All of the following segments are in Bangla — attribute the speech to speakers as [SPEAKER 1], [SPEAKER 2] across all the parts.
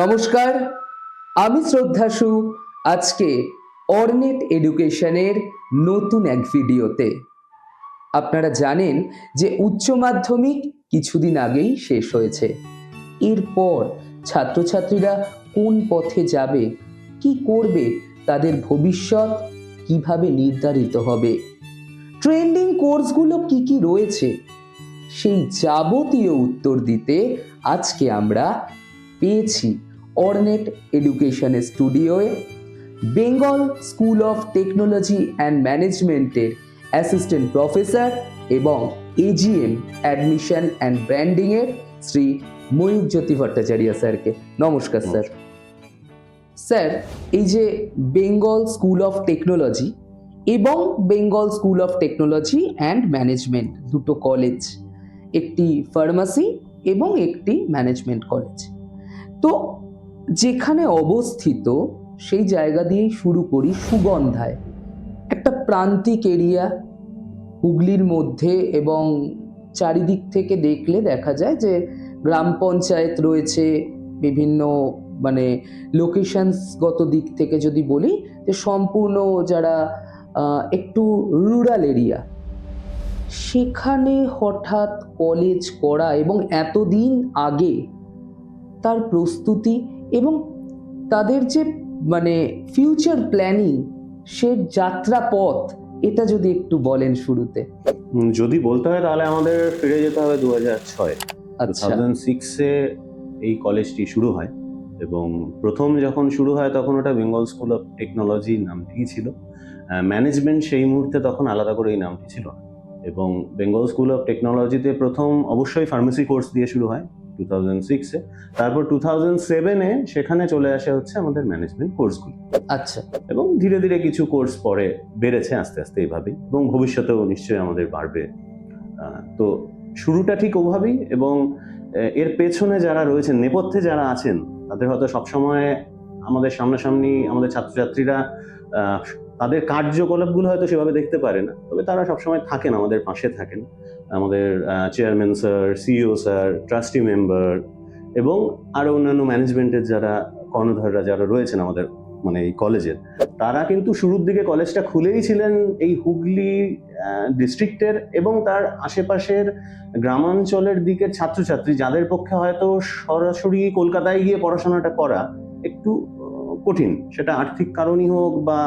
[SPEAKER 1] নমস্কার, আমি শ্রদ্ধাশু। আজকে অর্নেট এডুকেশনের নতুন এক ভিডিওতে। আপনারা জানেন যে উচ্চ মাধ্যমিক কিছুদিন আগেই শেষ হয়েছে। এরপর ছাত্রছাত্রীরা কোন পথে যাবে, কি করবে, তাদের ভবিষ্যৎ কিভাবে নির্ধারিত হবে, ট্রেন্ডিং কোর্সগুলো কি কি রয়েছে, সেই যাবতীয় উত্তর দিতে আজকে আমরা পেয়েছি অর্নেট এডুকেশনের স্টুডিওয়ে Bengal school of technology and ম্যানেজমেন্টের অ্যাসিস্ট্যান্ট প্রফেসর এবং এজিএম অ্যাডমিশন অ্যান্ড ব্র্যান্ডিংয়ের শ্রী ময়ূরজ্যোতি ভট্টাচার্য স্যারকে। নমস্কার স্যার। স্যার, এই যে বেঙ্গল স্কুল অফ টেকনোলজি এবং Bengal school of technology and management দুটো কলেজ, একটি ফার্মাসি এবং একটি ম্যানেজমেন্ট কলেজ, তো যেখানে অবস্থিত সেই জায়গা দিয়েই শুরু করি। সুগন্ধায় একটা প্রান্তিক এরিয়া হুগলির মধ্যে, এবং চারিদিক থেকে দেখলে দেখা যায় যে গ্রাম পঞ্চায়েত রয়েছে, বিভিন্ন মানে লোকেশনসগত দিক থেকে যদি বলি যে সম্পূর্ণ যারা একটু রুরাল এরিয়া, সেখানে হঠাৎ কলেজ করা এবং এতদিন আগে তার প্রস্তুতি এবং তাদের যে মানে ফিউচার প্ল্যানিং, সে যাত্রা পথ, এটা যদি একটু বলেন শুরুতে।
[SPEAKER 2] যদি বলতে হয় তাহলে আমাদের ফিরে যেতে হবে 2006। 2006-এ এই কলেজটি শুরু হয়, এবং প্রথম যখন শুরু হয় তখন ওটা বেঙ্গল স্কুল অফ টেকনোলজি নামটি ছিল। ম্যানেজমেন্ট সেই মুহূর্তে তখন আলাদা করে এই নামটি ছিল না। এবং বেঙ্গল স্কুল অফ টেকনোলজিতে প্রথম অবশ্যই ফার্মেসি কোর্স দিয়ে শুরু হয় 2006-এ। তারপর 2007-এ সেখানে চলে আসে হচ্ছে আমাদের ম্যানেজমেন্ট কোর্সগুলো।
[SPEAKER 1] আচ্ছা।
[SPEAKER 2] এবং ধীরে ধীরে কিছু কোর্স পরে বেড়েছে আস্তে আস্তে এইভাবেই, এবং ভবিষ্যতেও নিশ্চয়ই আমাদের বাড়বে। তো শুরুটা ঠিক ওভাবেই, এবং এর পেছনে যারা রয়েছেন, নেপথ্যে যারা আছেন, তাদের হয়তো সবসময় আমাদের সামনাসামনি আমাদের ছাত্রছাত্রীরা তাদের কার্যকলাপগুলো হয়তো সেভাবে দেখতে পারে না, তবে তারা সবসময় থাকেন, আমাদের পাশে থাকেন। আমাদের chairman sir, CEO sir, trustee member এবং আরো অন্যান্য ম্যানেজমেন্টের যারা কর্ণধাররা যারা রয়েছেন আমাদের মানে এই কলেজের, তারা কিন্তু শুরুর দিকে কলেজটা খুলেই ছিলেন এই হুগলি ডিস্ট্রিক্টের এবং তার আশেপাশের গ্রামাঞ্চলের দিকের ছাত্রছাত্রী, যাদের পক্ষে হয়তো সরাসরি কলকাতায় গিয়ে পড়াশোনাটা করা একটু কঠিন, সেটা আর্থিক কারণই হোক বা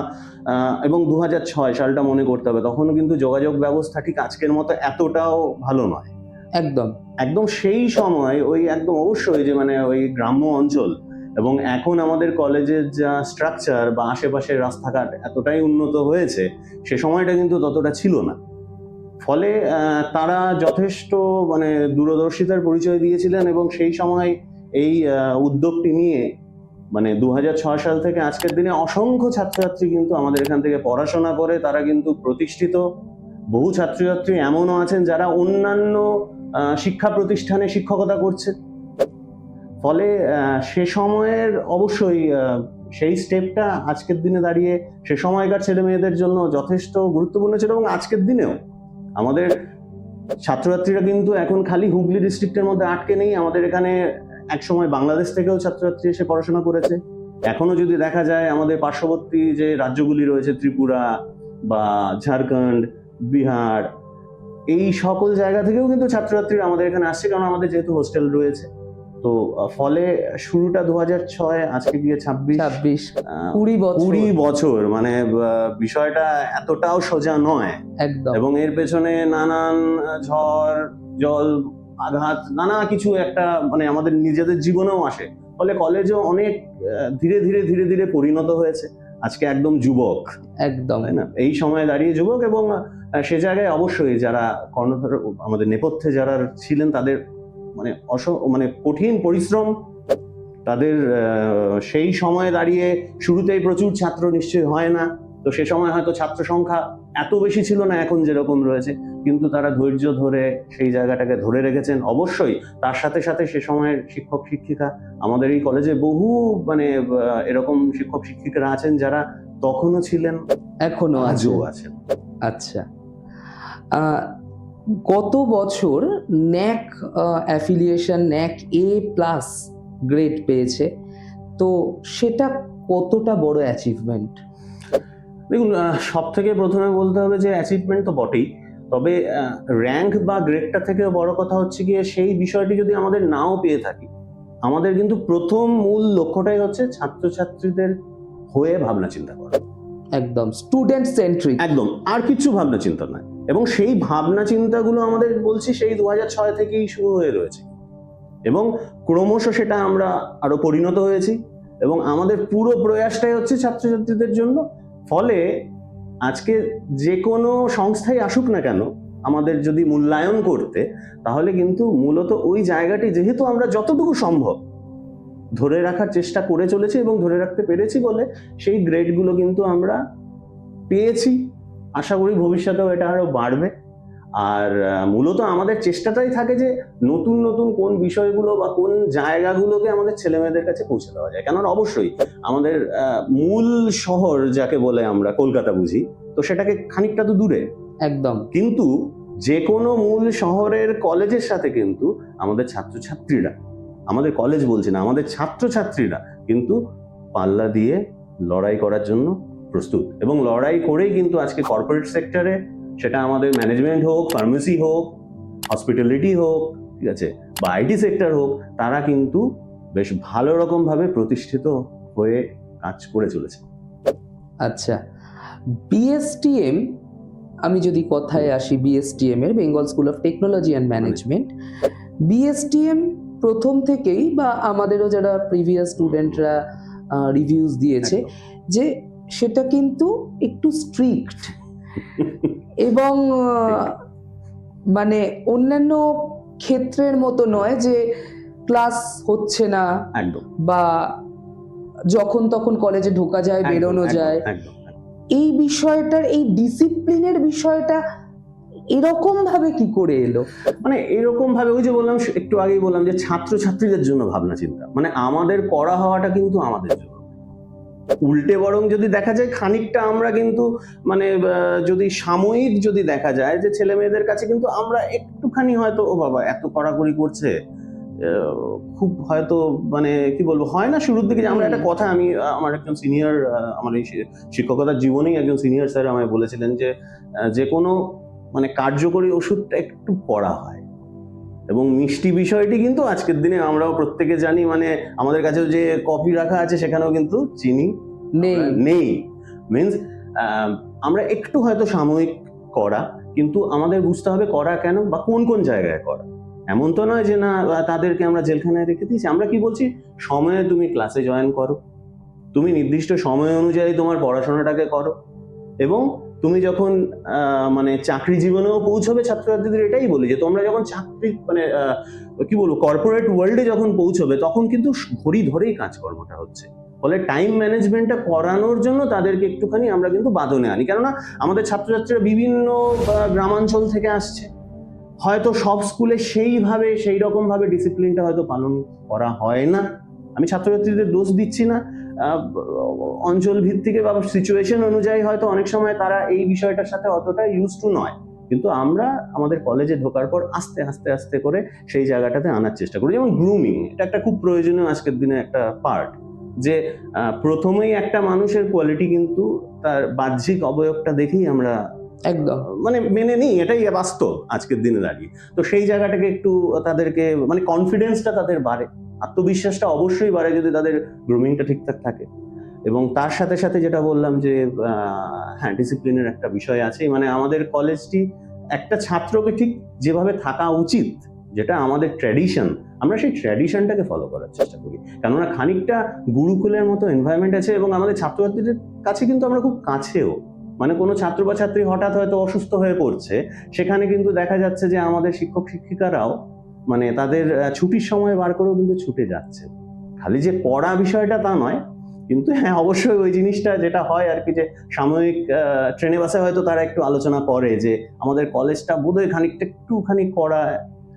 [SPEAKER 2] এবং 2006 সালটা মনে করতে হবে, তখনও কিন্তু যোগাযোগ ব্যবস্থা ঠিক আজকের মতো এতটাও ভালো নয়।
[SPEAKER 1] একদম
[SPEAKER 2] একদম সেই সময় ওই একদম অবশ্যই যে মানে ওই গ্রাম্য অঞ্চল, এবং এখন আমাদের কলেজের যা স্ট্রাকচার বা আশেপাশের রাস্তাঘাট এতটাই উন্নত হয়েছে, সে সময়টা কিন্তু ততটা ছিল না। ফলে তারা যথেষ্ট মানে দূরদর্শিতার পরিচয় দিয়েছিলেন, এবং সেই সময় এই উদ্যোগটি নিয়ে মানে 2006 সাল থেকে আজকের দিনে অসংখ্য ছাত্রছাত্রী কিন্তু আমাদের এখান থেকে পড়াশোনা করে তারা কিন্তু প্রতিষ্ঠিত। বহু ছাত্রছাত্রী এমনও আছেন যারা অন্যান্য শিক্ষা প্রতিষ্ঠানে শিক্ষকতা করছে। ফলে সে সময়ের অবশ্যই সেই স্টেপটা আজকের দিনে দাঁড়িয়ে সে সময়কার ছেলে মেয়েদের জন্য যথেষ্ট গুরুত্বপূর্ণ ছিল, এবং আজকের দিনেও আমাদের ছাত্রছাত্রীরা কিন্তু এখন খালি হুগলি ডিস্ট্রিক্টের মধ্যে আটকে নেই। আমাদের এখানে একসময় বাংলাদেশ থেকেও ছাত্রছাত্রী এসে পড়াশোনা করেছে। এখনো যদি দেখা যায় আমাদের পার্শ্ববর্তী যে রাজ্যগুলি রয়েছে, ত্রিপুরা বা ঝাড়খণ্ড, বিহার, এই সকল জায়গা থেকেও কিন্তু ছাত্রছাত্রীরা আমাদের এখানে আসছে, কারণ আমাদের যেহেতু হোস্টেল রয়েছে। তো ফলে শুরুটা 2006, আজকে গিয়ে 26, 20 বছর, মানে বিষয়টা এতটাও সোজা নয়
[SPEAKER 1] একদম।
[SPEAKER 2] এবং এর পেছনে নানান ঝড় জল আঘাত, নানা কিছু একটা মানে আমাদের নিজেদের জীবনেও আসে। ফলে কলেজও অনেক ধীরে ধীরে ধীরে ধীরে পরিণত হয়েছে আজকে একদম যুবক,
[SPEAKER 1] একদম
[SPEAKER 2] তাই না? এই সময় দাঁড়িয়ে যুবক, এবং সে জায়গায় অবশ্যই যারা কর্ণধার আমাদের নেপথ্যে যারা ছিলেন, তাদের মানে মানে কঠিন পরিশ্রম, তাদের সেই সময় দাঁড়িয়ে শুরুতেই প্রচুর ছাত্র নিশ্চয়ই হয় না, তো সে সময় হয়তো ছাত্র সংখ্যা এত বেশি ছিল না এখন যেরকম রয়েছে, কিন্তু তারা ধৈর্য ধরে সেই জায়গাটাকে ধরে রেখেছেন। অবশ্যই তার সাথে সাথে সে সময়ের শিক্ষক শিক্ষিকা, আমাদের এই কলেজে বহু মানে এরকম শিক্ষক শিক্ষিকারা আছেন যারা তখনও ছিলেন,
[SPEAKER 1] এখনো
[SPEAKER 2] আজও আছেন।
[SPEAKER 1] আচ্ছা, গত বছর ন্যাক অ্যাফিলিয়েশন, ন্যাক A+ গ্রেড পেয়েছে তো সেটা কতটা বড় অ্যাচিভমেন্ট?
[SPEAKER 2] দেখুন, সব থেকে প্রথমে বলতে হবে যে অ্যাচিভমেন্ট তো বটেই, তবে র্যাঙ্ক বা গ্রেডটা থেকেও বড় কথা হচ্ছে গিয়ে সেই বিষয়টি যদি আমাদের নাও পেয়ে থাকি, আমাদের কিন্তু প্রথম মূল লক্ষ্যটাই হচ্ছে ছাত্রছাত্রীদের হয়ে ভাবনা চিন্তা করা।
[SPEAKER 1] একদম স্টুডেন্ট সেন্ট্রিক।
[SPEAKER 2] একদম, আর কিছু ভাবনা চিন্তা নয়। এবং সেই ভাবনা চিন্তাগুলো আমাদের বলছি সেই 2006 থেকেই শুরু হয়ে রয়েছে, এবং ক্রমশ সেটা আমরা আরো পরিণত হয়েছি, এবং আমাদের পুরো প্রয়াসটাই হচ্ছে ছাত্রছাত্রীদের জন্য। ফলে আজকে যে কোনো সংস্থাই আসুক না কেন আমাদের যদি মূল্যায়ন করতে, তাহলে কিন্তু মূলত ওই জায়গাটি যেহেতু আমরা যতটুকু সম্ভব ধরে রাখার চেষ্টা করে চলেছি এবং ধরে রাখতে পেরেছি বলে সেই গ্রেডগুলো কিন্তু আমরা পেয়েছি। আশা করি ভবিষ্যতেও এটা আরো বাড়বে। আর মূলত আমাদের চেষ্টাটাই থাকে যে নতুন নতুন কোন বিষয়গুলো বা কোন জায়গাগুলোকে আমাদের ছেলেমেয়েদের কাছে পৌঁছে দেওয়া যায়। কেননা অবশ্যই আমাদের মূল শহর যাকে বলে আমরা কলকাতা বুঝি, তো সেটাকে খানিকটা তো দূরে,
[SPEAKER 1] একদম।
[SPEAKER 2] কিন্তু যে কোনো মূল শহরের কলেজের সাথে কিন্তু আমাদের ছাত্রছাত্রীরা, আমাদের কলেজ বলছি না, আমাদের ছাত্রছাত্রীরা কিন্তু পাল্লা দিয়ে লড়াই করার জন্য প্রস্তুত, এবং লড়াই করেই কিন্তু আজকে কর্পোরেট সেক্টরে, সেটা আমাদের ম্যানেজমেন্ট হোক, ফার্মেসি হোক, হসপিটালিটি হোক, ঠিক আছে, বা আইটি সেক্টর হোক, তারা কিন্তু বেশ ভালো রকম ভাবে প্রতিষ্ঠিত হয়ে কাজ করে চলেছে।
[SPEAKER 1] আচ্ছা, বিএসটিএম, আমি যদি কথায় আসি, বিএসটিএম এর Bengal school of technology and management, BSTM প্রথম থেকেই, বা আমাদেরও যারা প্রিভিয়াস স্টুডেন্টরা রিভিউজ দিয়েছে, যে সেটা কিন্তু একটু স্ট্রিক্ট এবং মানে অন্যান্য ক্ষেত্রের মতো নয় যে ক্লাস হচ্ছে না,
[SPEAKER 2] একদম,
[SPEAKER 1] বা যখন তখন কলেজে ঢোকা যায়, বেরোনো যায়। এই বিষয়টার, এই ডিসিপ্লিনের বিষয়টা এরকম ভাবে কি করে এলো?
[SPEAKER 2] মানে এরকম ভাবে, ওই যে বললাম, একটু আগেই বললাম যে ছাত্রছাত্রীদের জন্য ভাবনা চিন্তা, মানে আমাদের করা হওয়াটা কিন্তু আমাদের জন্য। উল্টে বরং যদি দেখা যায় খানিকটা আমরা কিন্তু মানে যদি সাময়িক যদি দেখা যায় যে ছেলে মেয়েদের কাছে কিন্তু আমরা একটুখানি হয়তো, ও বাবা এত কড়াকড়ি করছে, খুব হয়তো মানে কি বলবো, হয় না শুরুর দিকে যে আমরা একটা কথা, আমি আমার একজন সিনিয়র, আমার এই শিক্ষকতার জীবনেই একজন সিনিয়র স্যার আমায় বলেছিলেন যে যে কোনো মানে কার্যকরী ওষুধটা একটু কড়া হয়, এবং মিষ্টি বিষয়টি কিন্তু আজকের দিনে আমরাও প্রত্যেকে জানি, মানে আমাদের কাছে যে কফি রাখা আছে সেখানেও কিন্তু চিনি নেই। মিন্স আমরা একটু হয়তো সাময়িক করা, কিন্তু আমাদের বুঝতে হবে করা কেন বা কোন কোন জায়গায় করা। এমন তো নয় যে না তাদেরকে আমরা জেলখানায় রেখে দিয়েছি। আমরা কি বলছি, সময়ে তুমি ক্লাসে জয়েন করো, তুমি নির্দিষ্ট সময় অনুযায়ী তোমার পড়াশোনাটাকে করো, এবং তুমি যখন মানে চাকরি জীবনেও পৌঁছবে, ছাত্রছাত্রীদের এটাই বলি যে তোমরা যখন চাকরি মানে কি বলবো কর্পোরেট ওয়ার্ল্ডে যখন পৌঁছবে, তখন কিন্তু ঘড়ি ধরেই কাজকর্মটা হচ্ছে। ফলে টাইম ম্যানেজমেন্টটা করানোর জন্য তাদেরকে একটুখানি আমরা কিন্তু বাঁধনে আনি, কেননা আমাদের ছাত্রছাত্রীরা বিভিন্ন গ্রামাঞ্চল থেকে আসছে, হয়তো সব স্কুলে সেইভাবে সেই রকম ভাবে ডিসিপ্লিনটা হয়তো পালন করা হয় না। আমি ছাত্রছাত্রীদের দোষ দিচ্ছি না, অঞ্চল ভিত্তিকে বা সিচুয়েশন অনুযায়ী হয়তো অনেক সময় তারা এই বিষয়টার সাথে অতটা ইউজ টু নয়, কিন্তু আমরা আমাদের কলেজে ঢোকার পর আস্তে আস্তে আস্তে করে সেই জায়গাটাতে আনার চেষ্টা করি। যেমন গ্রুমিং, এটা একটা খুব প্রয়োজনীয় আজকের দিনে একটা পার্ট, যে প্রথমেই একটা মানুষের কোয়ালিটি কিন্তু তার বাহ্যিক অবয়বটা দেখেই আমরা
[SPEAKER 1] একদম
[SPEAKER 2] মানে মেনে নিই, এটাই বাস্তব আজকের দিনে দাঁড়িয়ে। তো সেই জায়গাটাকে একটু তাদেরকে মানে কনফিডেন্সটা তাদের বাড়ে, আত্মবিশ্বাসটা অবশ্যই বাড়ে যদি তাদের গ্রুমিংটা ঠিকঠাক থাকে। এবং তার সাথে সাথে যেটা বললাম যে হ্যাঁ, ডিসিপ্লিনের একটা বিষয় আছে, মানে আমাদের কলেজটি একটা ছাত্রকে ঠিক যেভাবে থাকা উচিত, যেটা আমাদের ট্র্যাডিশন, আমরা সেই ট্র্যাডিশনটাকে ফলো করার চেষ্টা করি, কেননা খানিকটা গুরুকুলের মতো এনভায়রনমেন্ট আছে, এবং আমাদের ছাত্রছাত্রীদের কাছে কিন্তু আমরা খুব কাছেও, মানে কোনো ছাত্র বা ছাত্রী হঠাৎ হয়তো অসুস্থ হয়ে পড়ছে, সেখানে কিন্তু দেখা যাচ্ছে যে আমাদের শিক্ষক শিক্ষিকারাও মানে তাদের ছুটির সময় বার করেও কিন্তু ছুটে যাচ্ছে। খালি যে পড়া বিষয়টা তা নয়, কিন্তু হ্যাঁ অবশ্যই ওই জিনিসটা যেটা হয় আর কি, যে সাময়িক ট্রেনে বাসে হয়তো তারা একটু আলোচনা করে যে আমাদের কলেজটা বোধহয় খানিকটা একটুখানি করা,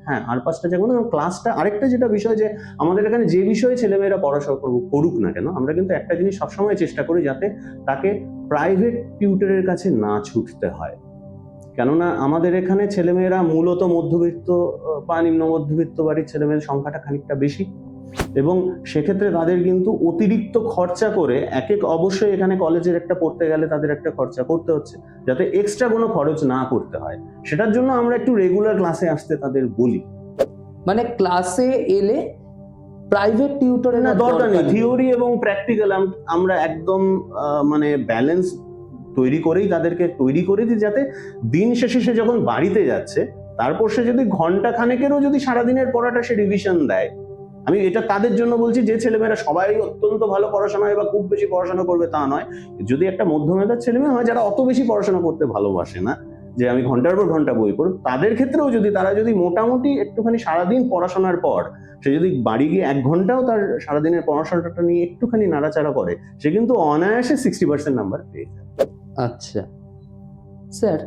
[SPEAKER 2] হ্যাঁ, আর পাঁচটা যেমন ক্লাসটা। আরেকটা যেটা বিষয়, যে আমাদের এখানে যে বিষয়ে ছেলেমেয়েরা পড়াশোনা করুক না কেন, আমরা কিন্তু একটা জিনিস সবসময় চেষ্টা করি, যাতে তাকে প্রাইভেট টিউটরের কাছে না ছুটতে হয়। কেননা আমাদের এখানে ছেলেমেয়েরা মূলত মধ্যবিত্ত বা নিম্ন মধ্যবিত্ত বাড়ির ছেলেমেয়ের সংখ্যাটা খানিকটা বেশি, এবং সেক্ষেত্রে তাদের কিন্তু অতিরিক্ত খরচা করে অবশ্যই এখানে কলেজের একটা পড়তে গেলে তাদের একটা খরচা করতে হচ্ছে, যাতে এক্সট্রা কোনো খরচ না করতে হয় সেটার জন্য আমরা একটু রেগুলার ক্লাসে আসতে তাদের বলি।
[SPEAKER 1] মানে ক্লাসে এলে প্রাইভেট টিউটরের
[SPEAKER 2] না, দরকার নেই। থিওরি এবং প্র্যাকটিক্যাল আমরা একদম মানে ব্যালেন্স তৈরি করেই তাদেরকে তৈরি করে দিই, যাতে দিন শেষে সে যখন বাড়িতে যাচ্ছে তারপর সে যদি ঘন্টা খানেকেরও যদি সারাদিনের পড়াটা সে রিভিশন দেয়, আমি এটা তাদের জন্য বলছি যে ছেলেমেয়েরা সবাই অত্যন্ত ভালো পড়াশোনায় বা খুব বেশি পড়াশোনা করবে তা নয়, যদি একটা মধ্যমেধার ছেলেমেয়ে হয় যারা অত বেশি পড়াশোনা করতে ভালোবাসে না, যে আমি ঘন্টার পর ঘন্টা বই পড়ব, তাদের ক্ষেত্রেও যদি তারা যদি মোটামুটি একটুখানি সারাদিন পড়াশোনার পর সে যদি বাড়ি গিয়ে 1 ঘন্টাও তার সারাদিনের পড়াশোনাটা নিয়ে একটুখানি নাড়াচাড়া করে, সে কিন্তু অনায়াসে 60% নাম্বার পেয়ে যায়।
[SPEAKER 1] আচ্ছা স্যার,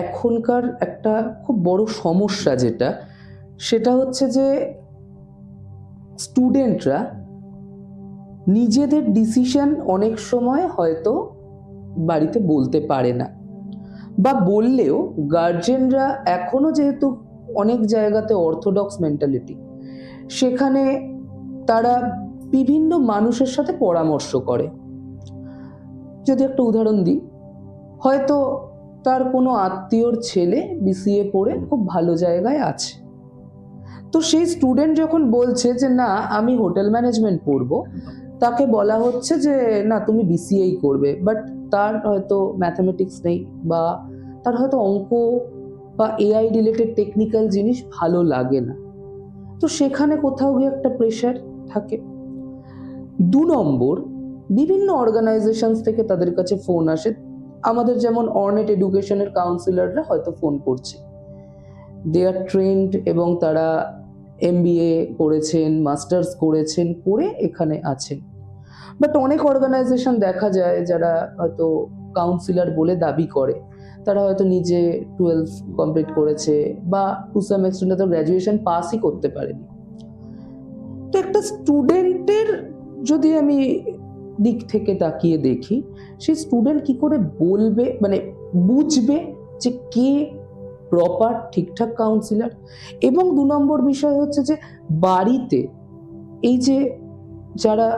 [SPEAKER 1] এখনকার একটা খুব বড় সমস্যা সেটা হচ্ছে যে স্টুডেন্টরা নিজেদের ডিসিশন অনেক সময় হয়তো বাড়িতে বলতে পারে না, বা বললেও গার্জেনরা এখনো যেহেতু অনেক জায়গাতে অর্থোডক্স মেন্টালিটি, সেখানে তারা বিভিন্ন মানুষের সাথে পরামর্শ করে। যদি একটা উদাহরণ দিই, হয়তো তার কোনো আত্মীয়র ছেলে বিসিএ পড়ে খুব ভালো জায়গায় আছে, তো সেই স্টুডেন্ট যখন বলছে যে না আমি হোটেল ম্যানেজমেন্ট পড়বো, তাকে বলা হচ্ছে যে না তুমি বিসিএই করবে, বাট তার হয়তো ম্যাথামেটিক্স নেই, বা তার হয়তো অঙ্ক বা এআই রিলেটেড টেকনিক্যাল জিনিস ভালো লাগে না, তো সেখানে কোথাও গিয়ে একটা প্রেশার থাকে। 2 নম্বর, বিভিন্ন অর্গানাইজেশনস থেকে তাদের কাছে ফোন আসে, আমাদের যেমন অর্নেট এডুকেশনের কাউন্সিলররা হয়তো ফোন করছে, দে আর ট্রেন্ড এবং তারা এমবিএ করেছেন, মাস্টার্স করেছেন, করে এখানে আছেন, বাট অনেক অর্গানাইজেশন দেখা যায় যারা হয়তো কাউন্সিলর বলে দাবি করে, তারা হয়তো নিজে 12 কমপ্লিট করেছে বা টু সাম এক্সটেন্ট হয়তো গ্র্যাজুয়েশন পাসই করতে পারেনি। তো একটা স্টুডেন্টের যদি আমি দিক থেকে তাকিয়ে দেখি, সেই স্টুডেন্ট কি করে বলবে, মানে বুঝবে যে কে প্রপার ঠিকঠাক কাউন্সিলর? এবং 2 নম্বর বিষয় হচ্ছে যে বাড়িতে এই যে যারা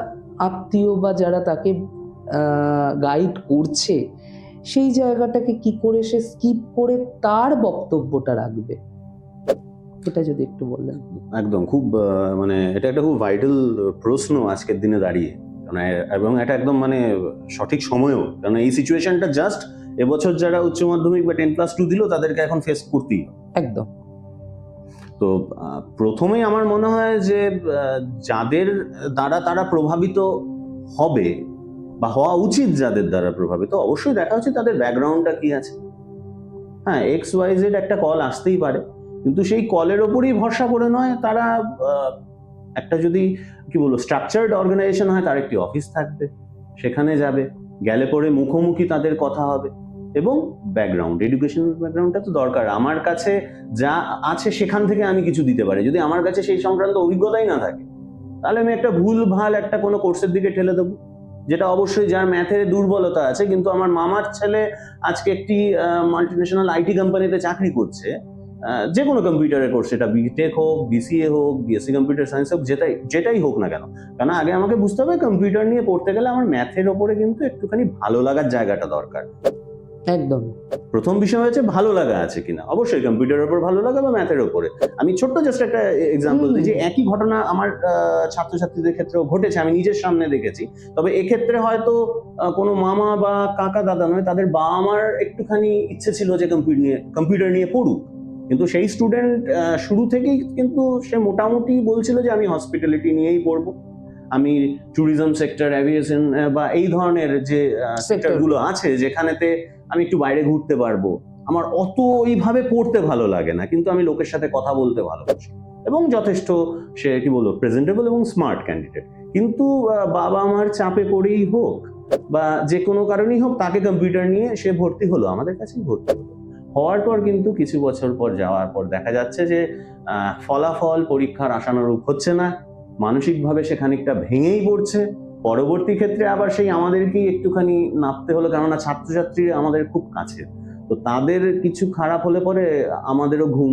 [SPEAKER 1] আত্মীয় বা যারা তাকে গাইড করছে, সেই জায়গাটাকে কি করে সে স্কিপ করে তার বক্তব্যটা রাখবে, এটা যদি একটু বললেন।
[SPEAKER 2] একদম, খুব মানে এটা একটা খুব ভাইটাল প্রশ্ন আজকের দিনে দাঁড়িয়ে, মানে এবং এটা একদম মানে সঠিক সময়ও, কারণ এই সিচুয়েশনটা জাস্ট এবছর যারা উচ্চ মাধ্যমিক বা 10+2 দিল তাদেরকে এখন ফেস করতেই হবে।
[SPEAKER 1] একদম।
[SPEAKER 2] তো প্রথমেই আমার মনে হয় যে যাদের দ্বারা তারা প্রভাবিত হবে বা হওয়া উচিত, যাদের দ্বারা প্রভাবিত, অবশ্যই দেখা উচিত তাদের ব্যাকগ্রাউন্ডটা কি আছে। হ্যাঁ, XYZ একটা কল আসতেই পারে, কিন্তু সেই কলের ওপরই ভরসা করে নয়, তারা একটা যদি কি বলবো স্ট্রাকচার্ড অর্গানাইজেশন হয়, তার একটি অফিস থাকবে, সেখানে যাবে, গেলে পরে মুখোমুখি তাদের কথা হবে, এবং ব্যাকগ্রাউন্ড, এডুকেশনাল ব্যাকগ্রাউন্ডটা তো দরকার। আমার কাছে যা আছে সেখান থেকে আমি কিছু দিতে পারি, যদি আমার কাছে সেই সংক্রান্ত অভিজ্ঞতাই না থাকে, তাহলে আমি একটা ভুল ভাল একটা কোনো কোর্সের দিকে ঠেলে দেবো, যেটা অবশ্যই যার ম্যাথে দুর্বলতা আছে, কিন্তু আমার মামার ছেলে আজকে একটি মাল্টিন্যাশনাল আইটি কোম্পানিতে চাকরি করছে, যে কোনো কম্পিউটারের কোর্স, সেটা বিটেক হোক, বিসিএ হোক, বিএসসি কম্পিউটার সায়েন্স হোক, যেটাই হোক না কেন, কারণ আগে আমাকে বুঝতে হবে কম্পিউটার নিয়ে পড়তে গেলে আমার ম্যাথের ওপরে কিন্তু একটুখানি ভালো লাগার জায়গাটা দরকার।
[SPEAKER 1] একদম।
[SPEAKER 2] প্রথম বিষয় হচ্ছে ভালো লাগা আছে কিনা, অবশ্যই কম্পিউটারের উপর ভালো লাগা বা ম্যাথের উপরে। আমি ছোট্ট জাস্ট একটা এক্সাম্পল দিই, যে একই ঘটনা আমার ছাত্রছাত্রীদের ক্ষেত্রেও ঘটেছে, আমি নিজের সামনে দেখেছি। তবে এক্ষেত্রে হয়তো কোনো মামা বা কাকা দাদা নয়, তাদের বাবা মার একটুখানি ইচ্ছে ছিল যে কম্পিউটার নিয়ে পড়ুক, কিন্তু সেই স্টুডেন্ট শুরু থেকেই কিন্তু সে মোটামুটি বলছিল যে আমি হসপিটালিটি নিয়েই পড়বো, আমি ট্যুরিজম সেক্টর, অ্যাভিয়েশন বা এই ধরনের যে সেক্টরগুলো আছে যেখানেতে আমি একটু বাইরে ঘুরতে পারবো, আমার অত এইভাবে পড়তে ভালো লাগে না, কিন্তু আমি লোকের সাথে কথা বলতে ভালোবাসি, এবং যথেষ্ট সে কি বলবো প্রেজেন্টেবল এবং স্মার্ট ক্যান্ডিডেট। কিন্তু বাবা আমার চাপে পড়েই হোক বা যে কোনো কারণেই হোক, তাকে কম্পিউটার নিয়ে সে ভর্তি হলো, আমাদের কাছেই ভর্তি হলো। হওয়ার পর কিন্তু কিছু বছর পর যাওয়ার পর দেখা যাচ্ছে যে ফলাফল পরীক্ষার আশানুরূপ হচ্ছে না, মানসিকভাবে সে খানিকটা ভেঙেই পড়ছে। পরবর্তী ক্ষেত্রে আবার সেই আমাদেরকেই একটুখানি নাপতে হলো, কেননা ছাত্রছাত্রীরা আমাদের খুব কাছে, তো তাদের কিছু খারাপ হলে পরে আমাদেরও ঘুম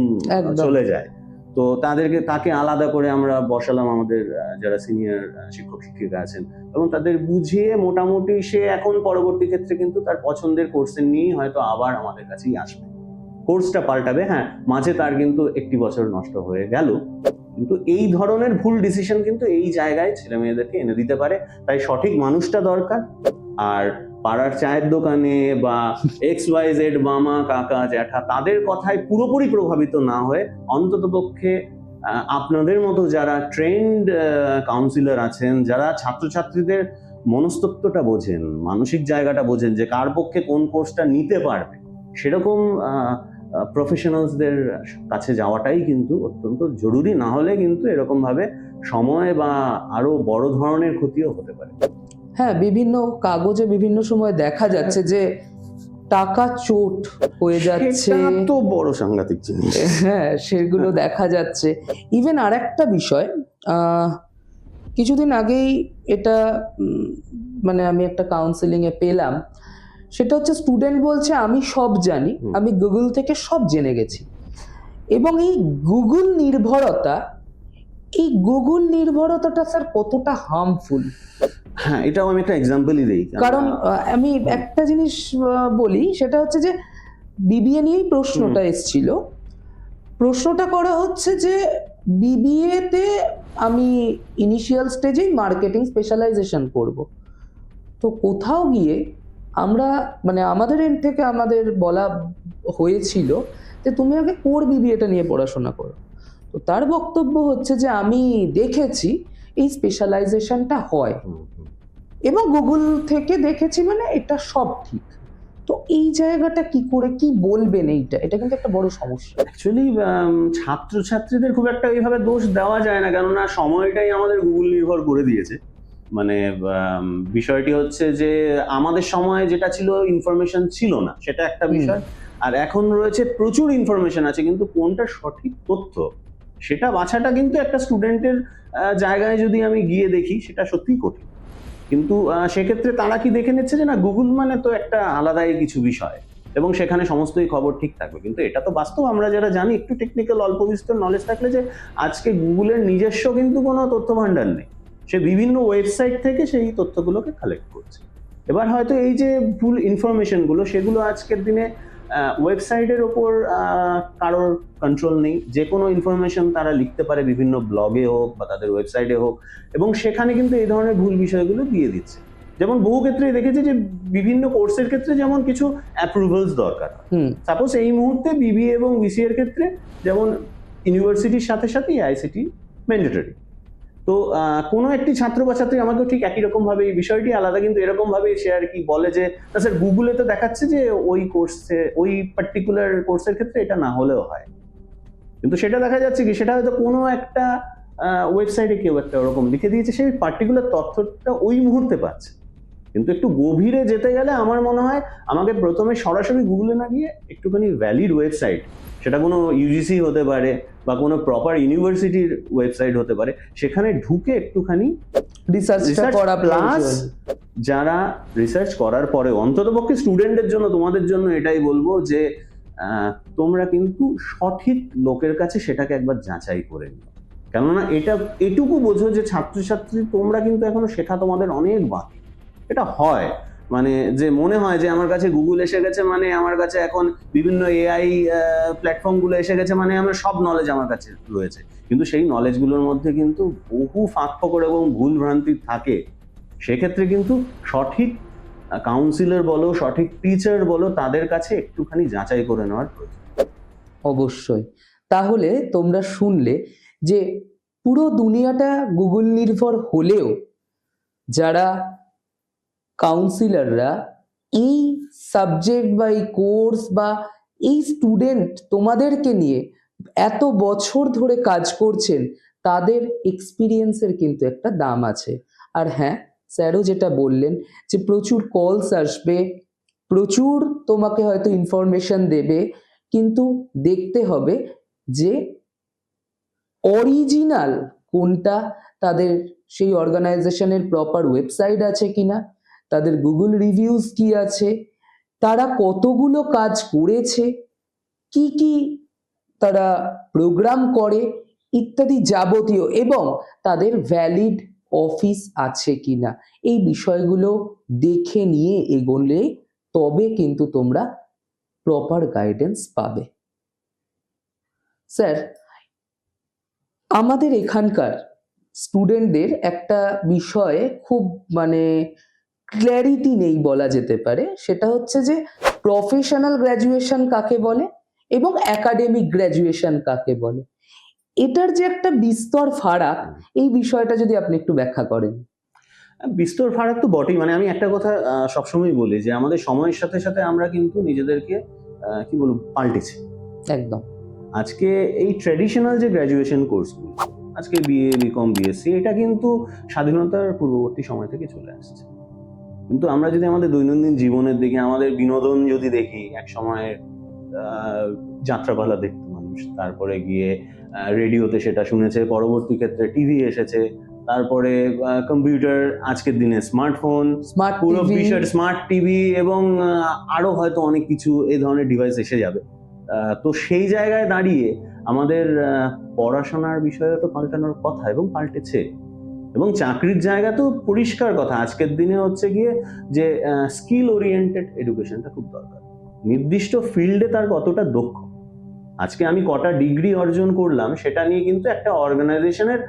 [SPEAKER 2] চলে যায়। তো তাকে আলাদা করে আমরা বসালাম আমাদের যারা সিনিয়র শিক্ষক শিক্ষিকা আছেন, এবং তাদের বুঝিয়ে মোটামুটি সে এখন পরবর্তী ক্ষেত্রে কিন্তু তার পছন্দের কোর্সের নিয়েই হয়তো আবার আমাদের কাছেই আসবে, কোর্সটা পাল্টাবে। হ্যাঁ, মাঝে তার কিন্তু একটি বছর নষ্ট হয়ে গেল, কিন্তু এই ধরনের ভুল ডিসিশন কিন্তু এই জায়গায় ছেলে মেয়েদেরকে এনে দিতে পারে। তাই সঠিক মানুষটা দরকার। আর পাড়ার চায়ের দোকানে বা XYZ মামা কাকা জ্যাঠা তাদের কথায় পুরোপুরি প্রভাবিত না হয়ে অন্ততপক্ষে আপনাদের মতো যারা ট্রেন্ড কাউন্সিলর আছেন, যারা ছাত্রছাত্রীদের মনস্তত্ত্বটা বোঝেন, মানসিক জায়গাটা বোঝেন যে কার পক্ষে কোন কোর্সটা নিতে পারবে, সেরকম প্রফেশনালসদের কাছে যাওয়াটাই কিন্তু অত্যন্ত জরুরি। না হলে কিন্তু এরকম ভাবে সময় বা আরো বড় ধরনের ক্ষতিও হতে পারে।
[SPEAKER 1] হ্যাঁ, বিভিন্ন কাগজে বিভিন্ন সময় দেখা যাচ্ছে যে টাকা চোট হয়ে যাচ্ছে,
[SPEAKER 2] সেটা তো বড় সাংঘাতিক জিনিস।
[SPEAKER 1] হ্যাঁ সেগুলো দেখা যাচ্ছে। ইভেন আরেকটা বিষয়, কিছুদিন আগেই এটা মানে আমি একটা কাউন্সেলিং এ পেলাম, সেটা হচ্ছে স্টুডেন্ট বলছে আমি সব জানি, আমি গুগল থেকে সব জেনে গেছি। এবং এই গুগল নির্ভরতাটা স্যার কতটা হার্মফুল?
[SPEAKER 2] হ্যাঁ, এটাও আমি একটা এক্সাম্পলই দিই।
[SPEAKER 1] কারণ আমি একটা জিনিস বলি, সেটা হচ্ছে যে বিবিএ নিয়েই প্রশ্নটা এসছিল। প্রশ্নটা করা হচ্ছে যে বিবিএ তে আমি ইনিশিয়াল স্টেজেই মার্কেটিং স্পেশালাইজেশন করব। তো কোথাও গিয়ে আমরা মানে আমাদের এন্ড থেকে আমাদের বলা হয়েছিল যে তুমি আগে কোর বিবিএটা নিয়ে পড়াশোনা করো। তো তার বক্তব্য হচ্ছে যে আমি দেখেছি এই স্পেশালাইজেশনটা হয় এবং গুগল থেকে দেখেছি, মানে এটা সব ঠিক। তো এই জায়গাটা কি বলবেন? এটা কিন্তু একটা বড় সমস্যা।
[SPEAKER 2] অ্যাকচুয়ালি ছাত্রছাত্রীদের খুব একটা এইভাবে দোষ দেওয়া যায় না, কেননা সময়টাই আমাদের গুগল নির্ভর করে দিয়েছে। মানে বিষয়টি হচ্ছে যে আমাদের সময় যেটা ছিল ইনফরমেশন ছিল না, সেটা একটা বিষয়। আর এখন রয়েছে প্রচুর ইনফরমেশন আছে, কিন্তু কোনটা সঠিক তথ্য সেটা বাছাটা কিন্তু একটা স্টুডেন্টের জায়গায় যদি আমি গিয়ে দেখি সেটা সত্যিই কঠিন। কিন্তু সেক্ষেত্রে তারা কি দেখে নিচ্ছে যে না, গুগল মানে তো একটা আলাদাই কিছু বিষয় এবং সেখানে সমস্তই খবর ঠিক থাকবে। কিন্তু এটা তো বাস্তব, আমরা যারা জানি একটু টেকনিক্যাল অল্প বিস্তর নলেজ থাকলে, যে আজকে গুগলের নিজস্ব কিন্তু কোনো তথ্য ভান্ডার নেই, সে বিভিন্ন ওয়েবসাইট থেকে সেই তথ্যগুলোকে কালেক্ট করছে। এবার হয়তো এই যে ভুল ইনফরমেশনগুলো, সেগুলো আজকের দিনে ওয়েবসাইটের ওপর কারোর কন্ট্রোল নেই। যে কোনো ইনফরমেশন তারা লিখতে পারে, বিভিন্ন ব্লগে হোক বা তাদের ওয়েবসাইটে হোক, এবং সেখানে কিন্তু এই ধরনের ভুল বিষয়গুলো দিয়ে দিচ্ছে। যেমন বহু ক্ষেত্রে দেখেছি যে বিভিন্ন কোর্সের ক্ষেত্রে যেমন কিছু অ্যাপ্রুভালস দরকার, সাপোজ এই মুহূর্তে বিবিএ এবং বিসিএর ক্ষেত্রে যেমন ইউনিভার্সিটির সাথে সাথে আইসিটি ম্যান্ডেটরি। তো কোনো একটি ছাত্র বা ছাত্রী আমাকেও ঠিক একই রকম ভাবে, এই বিষয়টি আলাদা কিন্তু এরকম ভাবে সে আর কি বলে যে না স্যার, গুগলে তো দেখাচ্ছে যে ওই কোর্সে, ওই পার্টিকুলার কোর্সের ক্ষেত্রে এটা না হলেও হয়। কিন্তু সেটা দেখা যাচ্ছে কি, সেটা হয়তো কোনো একটা ওয়েবসাইটে কেউ একটা ওরকম লিখে দিয়েছে, সেই পার্টিকুলার তথ্যটা ওই মুহূর্তে পাচ্ছে। কিন্তু একটু গভীরে যেতে গেলে আমার মনে হয় আমাকে প্রথমে সরাসরি গুগলে না গিয়ে একটুখানি ভ্যালিড ওয়েবসাইট, সেটা কোনো ইউজিসি হতে পারে বা কোনো প্রপার ইউনিভার্সিটির ওয়েবসাইট হতে পারে, সেখানে ঢুকে একটুখানি
[SPEAKER 1] রিসার্চ করা,
[SPEAKER 2] প্লাস যারা রিসার্চ করার পরে অন্ততপক্ষে স্টুডেন্টের জন্য, তোমাদের জন্য এটাই বলবো যে তোমরা কিন্তু সঠিক লোকের কাছে সেটাকে একবার যাচাই করে নিও। কেননা এটুকু বোঝো যে ছাত্রছাত্রী তোমরা কিন্তু এখনো শেখা তোমাদের অনেক বাকি। এটা হয় মানে যে মনে হয় যে আমার কাছে গুগল এসে গেছে, মানে আমার কাছে এখন বিভিন্ন এআই প্ল্যাটফর্মগুলো এসে গেছে, মানে আমার সব নলেজ আমার কাছে রয়েছে। কিন্তু সেই নলেজগুলোর মধ্যে কিন্তু বহু ফাঁকফোকর এবং ভুল ভ্রান্তি থাকে। সেক্ষেত্রে কিন্তু সঠিক কাউন্সিলর বলো, সঠিক টিচার বলো, তাদের কাছে একটুখানি যাচাই করে নেওয়ার প্রয়োজন।
[SPEAKER 1] অবশ্যই। তাহলে তোমরা শুনলে যে পুরো দুনিয়াটা গুগল নির্ভর হলেও যারা কাউন্সিলররা এই সাবজেক্ট বা এই কোর্স বা এই স্টুডেন্ট তোমাদেরকে নিয়ে এত বছর ধরে কাজ করছেন, তাদের এক্সপিরিয়েন্সের কিন্তু একটা দাম আছে। আর হ্যাঁ, স্যারও যেটা বললেন যে প্রচুর কলস আসবে, প্রচুর তোমাকে হয়তো ইনফরমেশন দেবে, কিন্তু দেখতে হবে যে অরিজিনাল কোনটা, তাদের সেই অর্গানাইজেশনের প্রপার ওয়েবসাইট আছে কিনা, তাদের গুগল রিভিউজ কি আছে, তারা কতগুলো কাজ করেছে, কি তারা প্রোগ্রাম করে, ইত্যাদি যাবতীয়, এবং তাদের ভ্যালিড অফিস আছে কিনা, এই বিষয়গুলো দেখে নিয়ে এগোলে তবে কিন্তু তোমরা প্রপার গাইডেন্স পাবে। স্যার, আমাদের এখানকার স্টুডেন্টদের একটা বিষয়ে খুব ক্ল্যারিটি নেই বলা যেতে পারে, সেটা হচ্ছে যে প্রফেশনাল গ্র্যাজুয়েশন কাকে বলে এবং একাডেমিক গ্র্যাজুয়েশন কাকে বলে। এটার যে একটা বিস্তর ফারাক, এই বিষয়টা যদি আপনি একটু ব্যাখ্যা করেন।
[SPEAKER 2] বিস্তর ফারাক তো বটেই। আমি একটা কথা সবসময় বলি যে আমাদের সময়ের সাথে সাথে আমরা কিন্তু নিজেদেরকে কি বলবো পাল্টেছি।
[SPEAKER 1] একদম।
[SPEAKER 2] আজকে এই ট্র্যাডিশনাল যে গ্র্যাজুয়েশন কোর্সগুলো, আজকে বিএ, বিকম, বিএসসি, এটা কিন্তু স্বাধীনতার পূর্ববর্তী সময় থেকে চলে আসছে। কিন্তু আমরা যদি আমাদের দৈনন্দিন জীবনের দিকে, আমাদের বিনোদন যদি দেখি, এক সময় যাত্রাপালা দেখতো মানুষ, তারপরে গিয়ে রেডিওতে সেটা শুনেছে, পরবর্তী ক্ষেত্রে টিভি এসেছে, তারপরে কম্পিউটার, আজকের দিনে স্মার্টফোন, পুরো বিষয় স্মার্ট টিভি, এবং আরো হয়তো অনেক কিছু এই ধরনের ডিভাইস এসে যাবে। তো সেই জায়গায় দাঁড়িয়ে আমাদের পড়াশোনার বিষয়ে তো পাল্টানোর কথা, এবং পাল্টেছে। এবং চাকরির জায়গা তো পরিষ্কার কথা, আজকের দিনে হচ্ছে গিয়ে যে স্কিল ওরিয়েন্টেড এডুকেশনটা খুব দরকার। নির্দিষ্ট ফিল্ডে তার কতটা দক্ষ, আজকে আমি কটা ডিগ্রি অর্জন করলাম সেটা নিয়ে কিন্তু একটা অর্গানাইজেশনের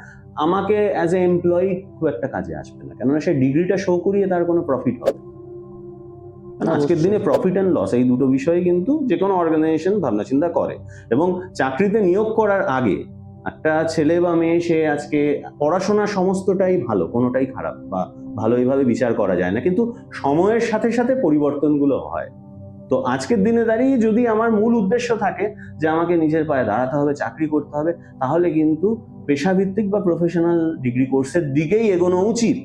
[SPEAKER 2] আমাকে অ্যাজ এ এমপ্লয়ি খুব একটা কাজে আসবে না, কেননা সেই ডিগ্রিটা শো করিয়ে তার কোনো প্রফিট হবে না। আজকের দিনে প্রফিট অ্যান্ড লস, এই দুটো বিষয়ে কিন্তু যে কোনো অর্গানাইজেশন ভাবনা চিন্তা করে। এবং চাকরিতে নিয়োগ করার আগে একটা ছেলে বা মেয়ে, সে আজকে পড়াশোনা সমস্তটাই ভালো, কোনোটাই খারাপ বা ভালো এইভাবে বিচার করা যায় না, কিন্তু সময়ের সাথে সাথে পরিবর্তনগুলো হয়। তো আজকের দিনে দাঁড়িয়ে যদি আমার মূল উদ্দেশ্য থাকে যে আমাকে নিজের পায়ে দাঁড়াতে হবে, চাকরি করতে হবে, তাহলে কিন্তু পেশাভিত্তিক বা প্রফেশনাল ডিগ্রি কোর্সের দিকেই এগোনো উচিত,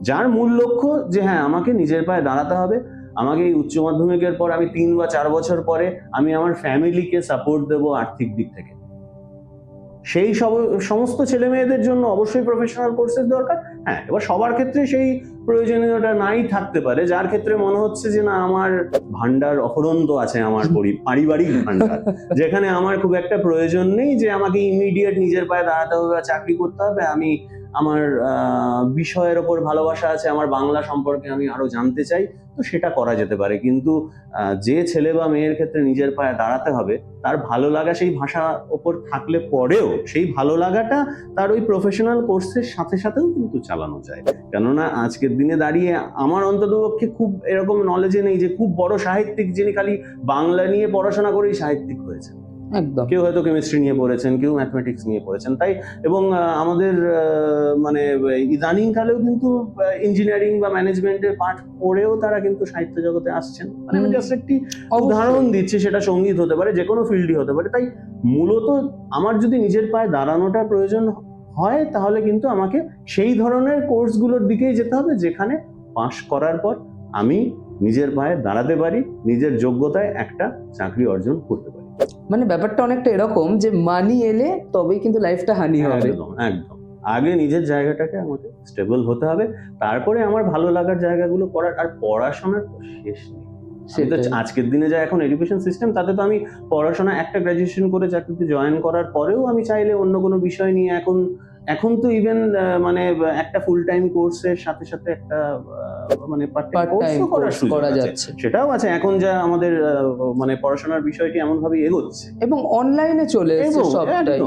[SPEAKER 2] যার মূল লক্ষ্য যে হ্যাঁ আমাকে নিজের পায়ে দাঁড়াতে হবে, আমাকে এই উচ্চ মাধ্যমিকের পর আমি 3 বা 4 বছর পরে আমি আমার ফ্যামিলিকে সাপোর্ট দেবো আর্থিক দিক থেকে। সেই সমস্ত ছেলে মেয়েদের জন্য অবশ্যই প্রফেশনাল কোর্সের দরকার। হ্যাঁ, এবার সবার ক্ষেত্রে সেই প্রয়োজনীয়তা নাই থাকতে পারে, যার ক্ষেত্রে মনে হচ্ছে যে না, আমার ভান্ডার অফুরন্ত আছে, আমার পারিবারিক ভান্ডার, যেখানে আমার খুব একটা প্রয়োজন নেই যে আমাকে ইমিডিয়েট নিজের পায়ে দাঁড়াতে হবে বা চাকরি করতে হবে। আমি আমার বিষয়ের ওপর ভালোবাসা আছে, আমার বাংলা সম্পর্কে আমি আরো জানতে চাই, তো সেটা করা যেতে পারে। কিন্তু যে ছেলে বা মেয়ের ক্ষেত্রে নিজের পায়ে দাঁড়াতে হবে, তার ভালো লাগা সেই ভাষার ওপর থাকলে পরেও সেই ভালো লাগাটা তার ওই প্রফেশনাল কোর্সের সাথে সাথেও কিন্তু চালানো যায়। কেননা আজকের দিনে দাঁড়িয়ে আমার অন্ততপক্ষে খুব এরকম নলেজে নেই যে খুব বড় সাহিত্যিক যিনি খালি বাংলা নিয়ে পড়াশোনা করেই সাহিত্যিক হয়েছে।
[SPEAKER 1] একদম।
[SPEAKER 2] কেউ হয়তো কেমিস্ট্রি নিয়ে পড়েছেন, কেউ ম্যাথমেটিক্স নিয়ে পড়েছেন, তাই। এবং আমাদের ইদানিং কালেও কিন্তু ইঞ্জিনিয়ারিং বা ম্যানেজমেন্টের পাঠ পড়েও তারা কিন্তু সাহিত্য জগতে আসছেন। আমি জাস্ট একটি উদাহরণ দিচ্ছি, সেটা সঙ্গীত হতে পারে, যে কোনো ফিল্ডই হতে পারে। তাই মূলত আমার যদি নিজের পায়ে দাঁড়ানোটা প্রয়োজন হয়, তাহলে কিন্তু আমাকে সেই ধরনের কোর্সগুলোর দিকেই যেতে হবে, যেখানে পাশ করার পর আমি নিজের পায়ে দাঁড়াতে পারি, নিজের যোগ্যতায় একটা চাকরি অর্জন করতে পারি।
[SPEAKER 1] ব্যাপারটা অনেকটা এরকম যে মানি এলে তবেই কিন্তু লাইফটা হানি হবে।
[SPEAKER 2] একদম একদম। আগে নিজের জায়গাটাকে আমাকে স্টেবল হতে হবে, তারপরে আমার ভালো লাগার জায়গাগুলো করার। আর পড়াশোনার তো শেষ নেই। আজকের দিনে যা এখন এডুকেশন সিস্টেম, তাতে তো আমি পড়াশোনা একটা গ্র্যাজুয়েশন করে চাকরিতে জয়েন করার পরেও আমি চাইলে অন্য কোনো বিষয় নিয়ে এখন তো ইভেন একটা ফুল টাইম কোর্সের সাথে সাথে একটা পার্ট টাইম কোর্সও করার সুযোগ আছে, সেটাও আছে। এখন যা আমাদের পড়াশোনার বিষয়টি এমন ভাবে এগোচ্ছে এবং
[SPEAKER 1] অনলাইনে চলে এসেছে সবটাই।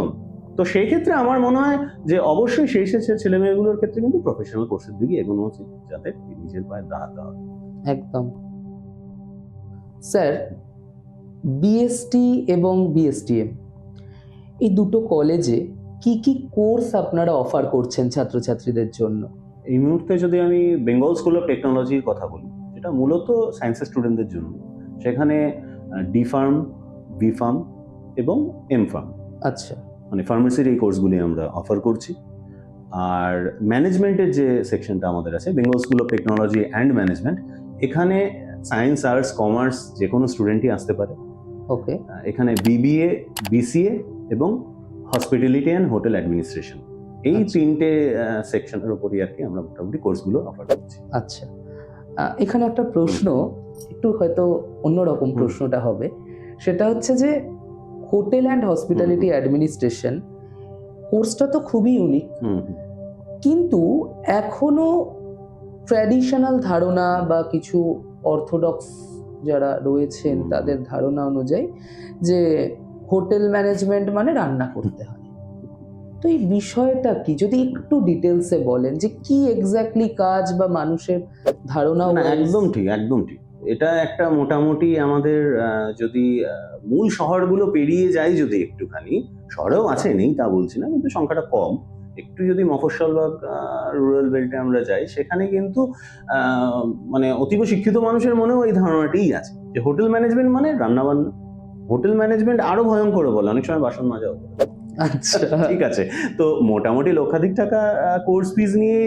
[SPEAKER 2] তো সেই ক্ষেত্রে আমার মনে হয় যে অবশ্যই সেই ছেলে মেয়েগুলোর ক্ষেত্রে কিন্তু প্রফেশনাল কোর্সের দিকে এগোনো উচিত, যাতে নিজের পায়ে দাঁড়াতে হবে।
[SPEAKER 1] একদম। স্যার, বিএসটি এবং বিএসটিএম এই দুটো কলেজে কি কি কোর্স আপনারা অফার করছেন ছাত্রছাত্রীদের জন্য?
[SPEAKER 2] এই মুহূর্তে যদি আমি বেঙ্গল স্কুল অফ টেকনোলজির কথা বলি, যেটা মূলত সায়েন্সের স্টুডেন্টদের জন্য, সেখানে ডি ফার্ম, বি ফার্ম এবং এম ফার্ম,
[SPEAKER 1] আচ্ছা,
[SPEAKER 2] ফার্মেসির এই কোর্সগুলি আমরা অফার করছি। আর ম্যানেজমেন্টের যে সেকশনটা আমাদের আছে, Bengal school of technology and management, এখানে সায়েন্স, আর্টস, কমার্স যে কোনো স্টুডেন্টই আসতে পারে।
[SPEAKER 1] ওকে।
[SPEAKER 2] এখানে বিবিএ, বিসিএ এবং হসপিটালিটি অ্যান্ড হোটেল অ্যাডমিনিস্ট্রেশন, এই তিনটে সেকশনের উপরই আর কি আমরা মোটামুটি কোর্সগুলো অফার করছি।
[SPEAKER 1] আচ্ছা, এখানে একটা প্রশ্ন, একটু হয়তো অন্যরকম প্রশ্নটা হবে, সেটা হচ্ছে যে হোটেল অ্যান্ড হসপিটালিটি অ্যাডমিনিস্ট্রেশন কোর্সটা তো খুবই ইউনিক, কিন্তু এখনো ট্র্যাডিশনাল ধারণা বা কিছু অর্থোডক্স যারা রয়েছেন তাদের ধারণা অনুযায়ী যে হোটেল ম্যানেজমেন্ট মানে রান্না করতে হয়। তো এই বিষয়টা কি, যদি একটু ডিটেলসে বলেন যে কি এক্স্যাক্টলি কাজ বা মানুষের ধারণা।
[SPEAKER 2] না, একদম ঠিক, একদম ঠিক। এটা একটা মোটামুটি আমাদের যদি মূল শহরগুলো পেরিয়ে যাই, যদি একটুখানি, শহরেও আছে নেই তা বলছি না, কিন্তু সংখ্যাটা কম, একটু যদি মফস্বল বা রুরাল বেল্টে আমরা যাই, সেখানে কিন্তু মানে অতীব শিক্ষিত মানুষের মনেও এই ধারণাটাই আছে যে হোটেল ম্যানেজমেন্ট মানে রান্নাবান্না। হোটেল ম্যানেজমেন্ট আরো ভয়ঙ্কর বলে, অনেক সময় বাসন মাজাও বলে।
[SPEAKER 1] আচ্ছা,
[SPEAKER 2] ঠিক আছে, তো মোটামুটি লক্ষাধিক টাকা কোর্স ফিজ নিয়ে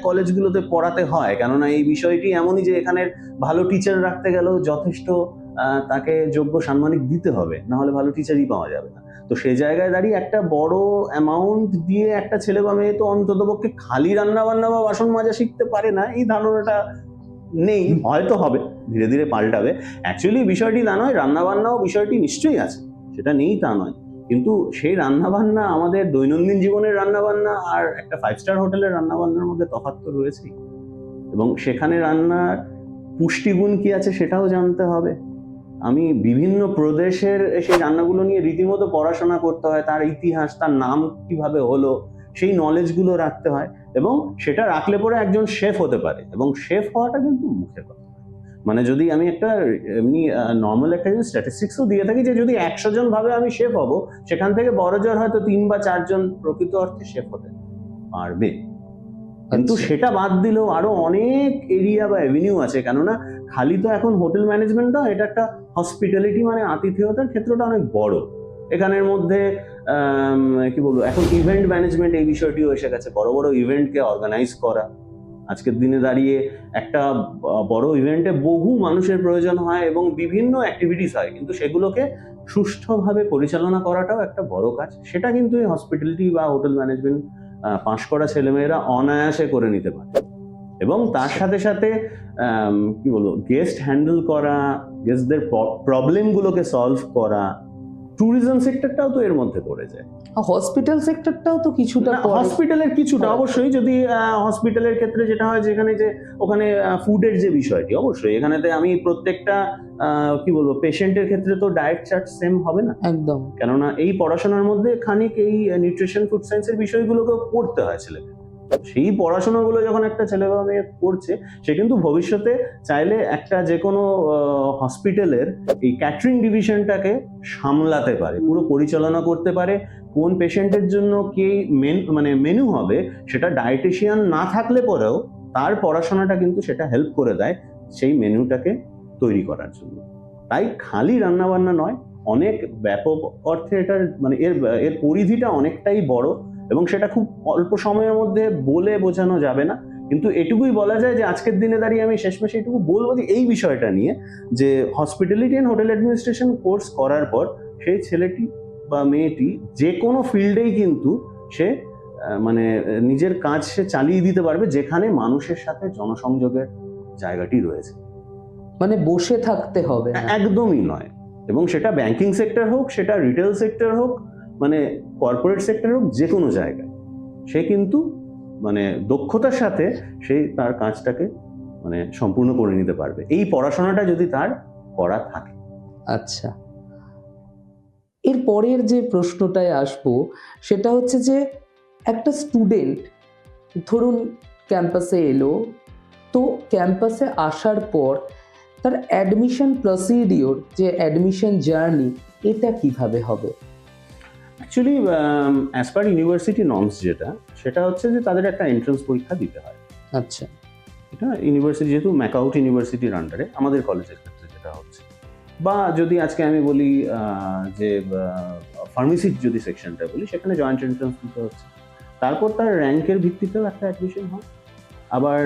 [SPEAKER 2] কলেজগুলোতে পড়াতে হয়, কেননা এই বিষয়টি এমনই যে এখানের ভালো টিচার রাখতে গেলেও যথেষ্ট তাকে যোগ্য সাম্মানিক দিতে হবে, না হলে ভালো টিচারই পাওয়া যাবে না। তো সেই জায়গায় দাঁড়িয়ে একটা বড় অ্যামাউন্ট দিয়ে একটা ছেলে বা মেয়ে তো অন্ততপক্ষে খালি রান্না বান্না বা বাসন মাজা শিখতে পারে না, এই ধারণাটা নেই। হয়তো হবে, ধীরে ধীরে পাল্টাবে। অ্যাকচুয়ালি বিষয়টি তা নয়, রান্না বান্নাও বিষয়টি নিশ্চয়ই আছে, সেটা নেই তা নয়, কিন্তু সেই রান্নাবান্না আমাদের দৈনন্দিন জীবনের রান্নাবান্না আর একটা 5 স্টার হোটেলের রান্নাবান্নার মধ্যে তফাৎ তো রয়েছেই, এবং সেখানে রান্নার পুষ্টিগুণ কি আছে সেটাও জানতে হবে। আমি বিভিন্ন প্রদেশের সেই রান্নাগুলো নিয়ে রীতিমতো পড়াশোনা করতে হয়, তার ইতিহাস, তার নাম কিভাবে হলো, সেই নলেজগুলো রাখতে হয়, এবং সেটা রাখলে পরে একজন শেফ হতে পারে। এবং শেফ হওয়াটা কিন্তু মুখের কথা, মানে যদি আমি একটা এমনি নর্মাল একটা যদি স্ট্যাটিস্টিক্সও দিয়ে থাকি যে যদি 100 জন ভাবে আমি শেফ হব, সেখান থেকে বড় জোর হয়তো 3 বা 4 জন প্রকৃত অর্থে শেফ হতে পারবে। কিন্তু সেটা বাদ দিলেও আরো অনেক এরিয়া বা এভিনিউ আছে, কেননা খালি তো এখন হোটেল ম্যানেজমেন্ট না, এটা একটা হসপিটালিটি, মানে আতিথেয়তার ক্ষেত্রটা অনেক বড়। এখানের মধ্যে কি বলবো, এখন ইভেন্ট ম্যানেজমেন্ট এই বিষয়টিও এসে গেছে, বড় বড় ইভেন্টকে অর্গানাইজ করা। আজকের দিনে দাঁড়িয়ে একটা বড় ইভেন্টে বহু মানুষের প্রয়োজন হয় এবং বিভিন্ন অ্যাক্টিভিটিস হয়, কিন্তু সেগুলোকে সুষ্ঠুভাবে পরিচালনা করাটাও একটা বড় কাজ। সেটা কিন্তু এই হসপিটালিটি বা হোটেল ম্যানেজমেন্ট পাশ করা ছেলেমেয়েরা অনায়াসে করে নিতে পারে। এবং তার সাথে সাথে কি বলবো, গেস্ট হ্যান্ডেল করা, গেস্টদের প্রবলেমগুলোকে সলভ করা, ট্যুরিজম সেক্টরটাও তো এর মধ্যে পড়ে যায়।
[SPEAKER 1] হসপিটাল সেক্টরটাও তো কিছুটা,
[SPEAKER 2] হসপিটালের কিছুটা অবশ্যই, যদি হসপিটালের ক্ষেত্রে যেটা হয় যেখানে যে ওখানে ফুডের যে বিষয়টি, অবশ্যই এখানেতে আমি প্রত্যেকটা কি বলবো পেশেন্টের ক্ষেত্রে তো ডায়েট চার্ট সেম হবে না
[SPEAKER 1] একদম,
[SPEAKER 2] কেননা এই পড়াশোনার মধ্যে খানিক এই নিউট্রিশন ফুড সায়েন্সের বিষয়গুলোকে পড়তে হয় ছেলেকে। সেই পড়াশোনাগুলো যখন একটা ছেলে বা মেয়ে করছে, সে কিন্তু ভবিষ্যতে চাইলে একটা যে কোনো হসপিটালের এই ক্যাটারিং ডিভিশনটাকে সামলাতে পারে, পুরো পরিচালনা করতে পারে। কোন পেশেন্টের জন্য কে মেনু হবে, সেটা ডায়েটিশিয়ান না থাকলে পরেও তার পড়াশোনাটা কিন্তু সেটা হেল্প করে দেয় সেই মেনুটাকে তৈরি করার জন্য। তাই খালি রান্নাবান্না নয়, অনেক ব্যাপক অর্থে এটার মানে এর পরিধিটা অনেকটাই বড়, এবং সেটা খুব অল্প সময়ের মধ্যে বলে বোঝানো যাবে না। কিন্তু এটুকুই বলা যায় যে আজকের দিনে দাঁড়িয়ে আমি শেষমেশে এটুকু বলবো যে এই বিষয়টা নিয়ে, যে hospitality and hotel administration course করার পর সেই ছেলেটি বা মেয়েটি যে কোনো ফিল্ডেই কিন্তু সে মানে নিজের কাজ সে চালিয়ে দিতে পারবে, যেখানে মানুষের সাথে জনসংযোগের জায়গাটি রয়েছে।
[SPEAKER 1] মানে বসে থাকতে হবে না,
[SPEAKER 2] একদমই নয়। এবং সেটা ব্যাংকিং সেক্টর হোক, সেটা রিটেল সেক্টর হোক, মানে কর্পোরেট সেক্টর হোক, যে কোনো জায়গায় সে কিন্তু মানে দক্ষতার সাথে সে তার কাজটাকে মানে সম্পূর্ণ করে নিতে পারবে, এই পড়াশোনাটা যদি তার করা থাকে।
[SPEAKER 1] আচ্ছা, এর পরের যে প্রশ্নটায় আসবো সেটা হচ্ছে যে একটা স্টুডেন্ট ধরুন ক্যাম্পাসে এলো, তো ক্যাম্পাসে আসার পর তার অ্যাডমিশন প্রসিডিওর, যে অ্যাডমিশন জার্নি, এটা কিভাবে হবে?
[SPEAKER 2] Actually as per university norms যেটা, সেটা হচ্ছে যে তাদের একটা এন্ট্রান্স পরীক্ষা দিতে হয়।
[SPEAKER 1] আচ্ছা,
[SPEAKER 2] এটা ইউনিভার্সিটি, যেহেতু ম্যাকআউট ইউনিভার্সিটির আন্ডারে, আমাদের কলেজের ক্ষেত্রে যেটা হচ্ছে, বা যদি আজকে আমি বলি যে ফার্মেসির যদি সেকশনটা বলি, সেখানে জয়েন্ট এন্ট্রান্স দিতে হচ্ছে। তারপর তার র্যাঙ্কের ভিত্তিতেও একটা অ্যাডমিশন হয়। আবার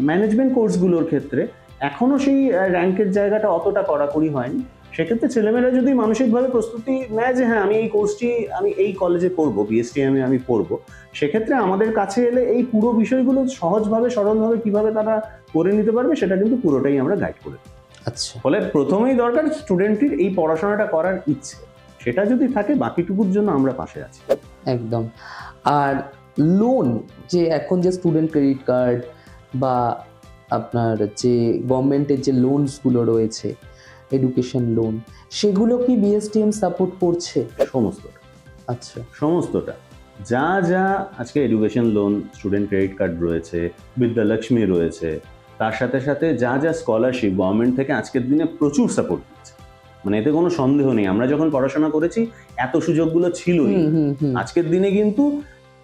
[SPEAKER 2] ম্যানেজমেন্ট কোর্সগুলোর ক্ষেত্রে এখনো সেই র্যাঙ্কের জায়গাটা অতটা কড়াকড়ি হয়নি। সেক্ষেত্রে ছেলেমেয়েরা যদি মানসিকভাবে প্রস্তুতি নেয় যে হ্যাঁ আমি এই কোর্সটি আমি এই কলেজে করবো, বিএসটিএমে আমি পড়বো, সেক্ষেত্রে আমাদের কাছে এলে এই পুরো বিষয়গুলো সহজভাবে সরলভাবে কিভাবে তারা করে নিতে পারবে, সেটা কিন্তু পুরোটাই আমরা গাইড করে দিই।
[SPEAKER 1] আচ্ছা,
[SPEAKER 2] ফলে প্রথমেই দরকার স্টুডেন্টের এই পড়াশোনাটা করার ইচ্ছে, সেটা যদি থাকে বাকিটুকুর জন্য আমরা পাশে আছি।
[SPEAKER 1] একদম। আর লোন, যে এখন যে স্টুডেন্ট ক্রেডিট কার্ড বা আপনার যে গভর্নমেন্টের যে লোনসগুলো রয়েছে, এডুকেশন লোন, সেগুলো কি বিএসটিএম সাপোর্ট করছে?
[SPEAKER 2] সমস্তটা
[SPEAKER 1] আচ্ছা।
[SPEAKER 2] সমস্তটা যা যা আজকে education loan, student credit card রয়েছে, বিদ্যালক্ষ্মী রয়েছে, তার সাথে সাথে যা যা স্কলারশিপ গভর্নমেন্ট থেকে আজকের দিনে প্রচুর সাপোর্ট দিচ্ছে, মানে এতে কোনো সন্দেহ নেই। আমরা যখন পড়াশোনা করেছি এত সুযোগগুলো ছিলই। আজকের দিনে কিন্তু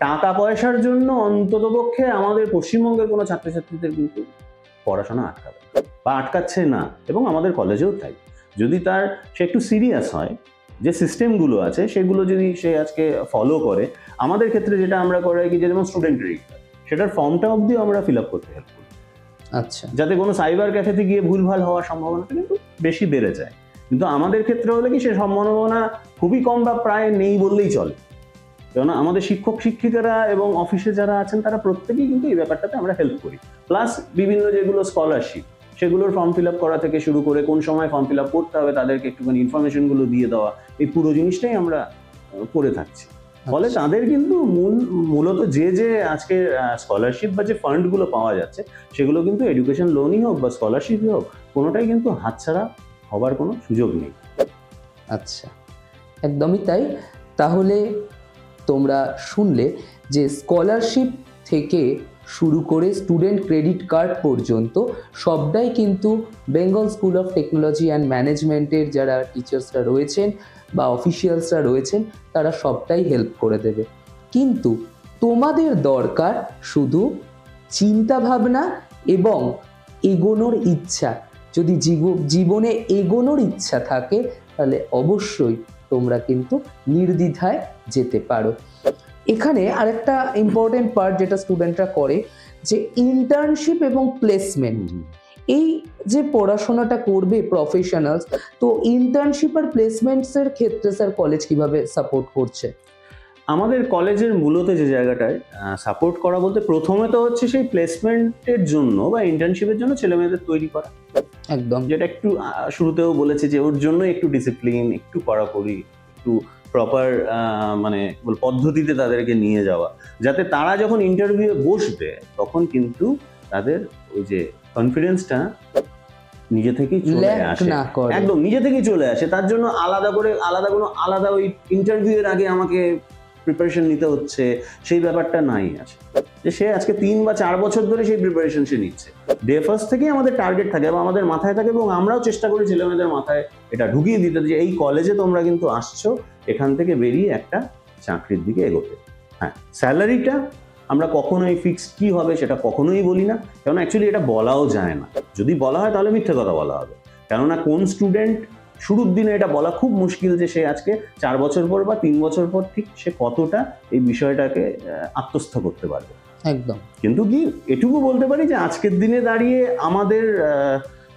[SPEAKER 2] টাকা পয়সার জন্য অন্ততপক্ষে আমাদের পশ্চিমবঙ্গের কোনো ছাত্রছাত্রীদের কিন্তু পড়াশোনা আটকাবে না, বা আটকাচ্ছে না, এবং আমাদের কলেজেও তাই। যদি তার সে একটু সিরিয়াস হয়, যে সিস্টেমগুলো আছে সেগুলো যদি সে আজকে ফলো করে, আমাদের ক্ষেত্রে যেটা আমরা করাই কি, যেমন স্টুডেন্ট ক্রেডিট কার্ড, সেটার ফর্মটা অবধি আমরা ফিল আপ করতে হেল্প করি,
[SPEAKER 1] আচ্ছা।
[SPEAKER 2] যাতে কোনো সাইবার ক্যাফেতে গিয়ে ভুলভাল হওয়ার সম্ভাবনাটা কিন্তু বেশি বেড়ে যায়। কিন্তু আমাদের ক্ষেত্রে হলে কি, সে সম্ভাবনা খুবই কম বা প্রায় নেই বললেই চলে। কেননা আমাদের শিক্ষক শিক্ষিকারা এবং অফিসে যারা আছেন তারা প্রত্যেকেই কিন্তু এই ব্যাপারটাতে আমরা হেল্প করি। প্লাস বিভিন্ন যেগুলো স্কলারশিপ, সেগুলোর ফর্ম ফিল আপ করা থেকে শুরু করে কোন সময় ফর্ম ফিল আপ করতে হবে তাদেরকে একটুখানি ইনফরমেশনগুলো দিয়ে দেওয়া, এই পুরো জিনিসটাই আমরা করে থাকছি। ফলে তাদের কিন্তু মূলত যে যে আজকে স্কলারশিপ বা যে ফান্ডগুলো পাওয়া যাচ্ছে, সেগুলো কিন্তু এডুকেশন লোনই হোক বা স্কলারশিপই হোক, কোনোটাই কিন্তু হাতছাড়া হবার কোনো সুযোগ নেই।
[SPEAKER 1] আচ্ছা, একদমই তাই। তাহলে তোমরা শুনলে যে স্কলারশিপ থেকে শুরু করে স্টুডেন্ট ক্রেডিট কার্ড পর্যন্ত সবটাই কিন্তু Bengal school of technology and ম্যানেজমেন্টের যারা টিচার্সরা রয়েছেন বা অফিসিয়ালসরা রয়েছেন, তারা সবটাই হেল্প করে দেবে। কিন্তু তোমাদের দরকার শুধু চিন্তা ভাবনা এবং এগোনোর ইচ্ছা। যদি জীবনে এগোনোর ইচ্ছা থাকে, তাহলে অবশ্যই তোমরা কিন্তু নির্দ্বিধায় যেতে পারো। এখানে আরেকটা ইম্পর্টেন্ট পার্ট যেটা স্টুডেন্টরা করে, যে ইন্টার্নশিপ এবং প্লেসমেন্ট। এই যে পড়াশোনাটা করবে প্রফেশনালস, তো ইন্টার্নশিপ আর প্লেসমেন্টসের ক্ষেত্রে স্যার কলেজ কিভাবে সাপোর্ট করছে?
[SPEAKER 2] আমাদের কলেজের মূলত যে জায়গাটায় সাপোর্ট করা বলতে, প্রথমে তো হচ্ছে সেই প্লেসমেন্টের জন্য বা ইন্টার্নশিপের জন্য ছেলেমেয়েদের তৈরি করা।
[SPEAKER 1] একদম।
[SPEAKER 2] যেটা একটু শুরুতেও বলেছি যে ওর জন্য একটু ডিসিপ্লিন, একটু কড়াকড়ি, একটু প্রপার মানে পদ্ধতিতে তাদেরকে নিয়ে যাওয়া, যাতে তারা যখন ইন্টারভিউ বসবে তখন কিন্তু তাদের ওই যে কনফিডেন্সটা নিজে থেকেই চলে আসে, একদম নিজে থেকেই চলে আসে। তার জন্য আলাদা ওই ইন্টারভিউ এর আগে আমাকে প্রিপারেশন নিতে হচ্ছে, সেই ব্যাপারটা নাই আছে। যে সে আজকে 3 বা 4 বছর ধরে সেই প্রিপারেশন সে নিচ্ছে। ডে ফার্স্ট থেকেই আমাদের টার্গেট থাকে এবং আমাদের মাথায় থাকে, এবং আমরাও চেষ্টা করি ছেলেমেয়েদের মাথায় এটা ঢুকিয়ে দিতে, যে এই কলেজে তোমরা কিন্তু আসছো এখান থেকে বেরিয়ে একটা চাকরির দিকে এগোতে। হ্যাঁ, স্যালারিটা আমরা কখনোই ফিক্সড কি হবে সেটা কখনোই বলি না, কেননা অ্যাকচুয়ালি এটা বলাও যায় না। যদি বলা হয় তাহলে মিথ্যে কথা বলা হবে, কেননা কোন স্টুডেন্ট শুরুর দিনে এটা বলা খুব মুশকিল যে সে আজকে 4 বছর পর বা 3 বছর পর ঠিক সে কতটা এই বিষয়টাকে আত্মস্থ করতে পারবে।
[SPEAKER 1] একদম।
[SPEAKER 2] কিন্তু কি এটুকু বলতে পারি যে আজকের দিনে দাঁড়িয়ে আমাদের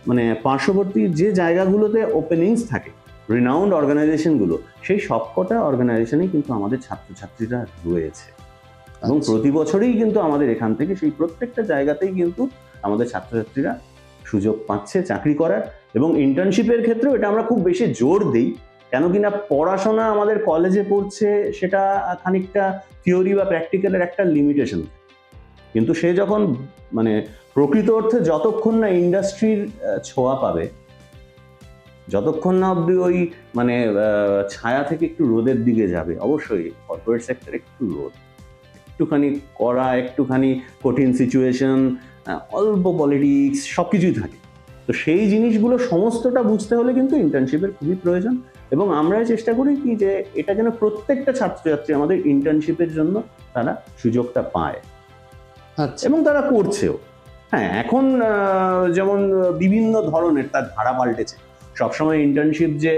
[SPEAKER 2] মানে পার্শ্ববর্তী যে জায়গাগুলোতে ওপেনিংস থাকে, রিনাউন্ড অর্গানাইজেশনগুলো, সেই সবকটা অর্গানাইজেশনেই কিন্তু আমাদের ছাত্রছাত্রীরা রয়েছে, এবং প্রতি বছরই কিন্তু আমাদের এখান থেকে সেই প্রত্যেকটা জায়গাতেই কিন্তু আমাদের ছাত্রছাত্রীরা সুযোগ পাচ্ছে চাকরি করার। এবং ইন্টার্নশিপের ক্ষেত্রেও এটা আমরা খুব বেশি জোর দিই, কেন কিনা পড়াশোনা আমাদের কলেজে পড়ছে সেটা খানিকটা থিওরি বা প্র্যাকটিক্যালের একটা লিমিটেশন, কিন্তু সে যখন মানে প্রকৃত অর্থে যতক্ষণ না ইন্ডাস্ট্রির ছোঁয়া পাবে, যতক্ষণ না অব্দি ওই মানে ছায়া থেকে একটু রোদের দিকে যাবে, অবশ্যই কর্পোরেট সেক্টর একটু রোদ, একটুখানি কড়া, একটুখানি কঠিন সিচুয়েশন, অল্প পলিটিক্স, সব কিছুই থাকে। তো সেই জিনিসগুলো সমস্তটা বুঝতে হলে কিন্তু ইন্টার্নশিপের খুবই প্রয়োজন, এবং আমরাই চেষ্টা করি কি যে এটা যেন প্রত্যেকটা ছাত্রছাত্রী আমাদের ইন্টার্নশিপের জন্য তারা সুযোগটা পায়, এবং তারা করছেও। হ্যাঁ, এখন যেমন বিভিন্ন ধরনের তার ধারা পাল্টেছে। সবসময় ইন্টার্নশিপ যে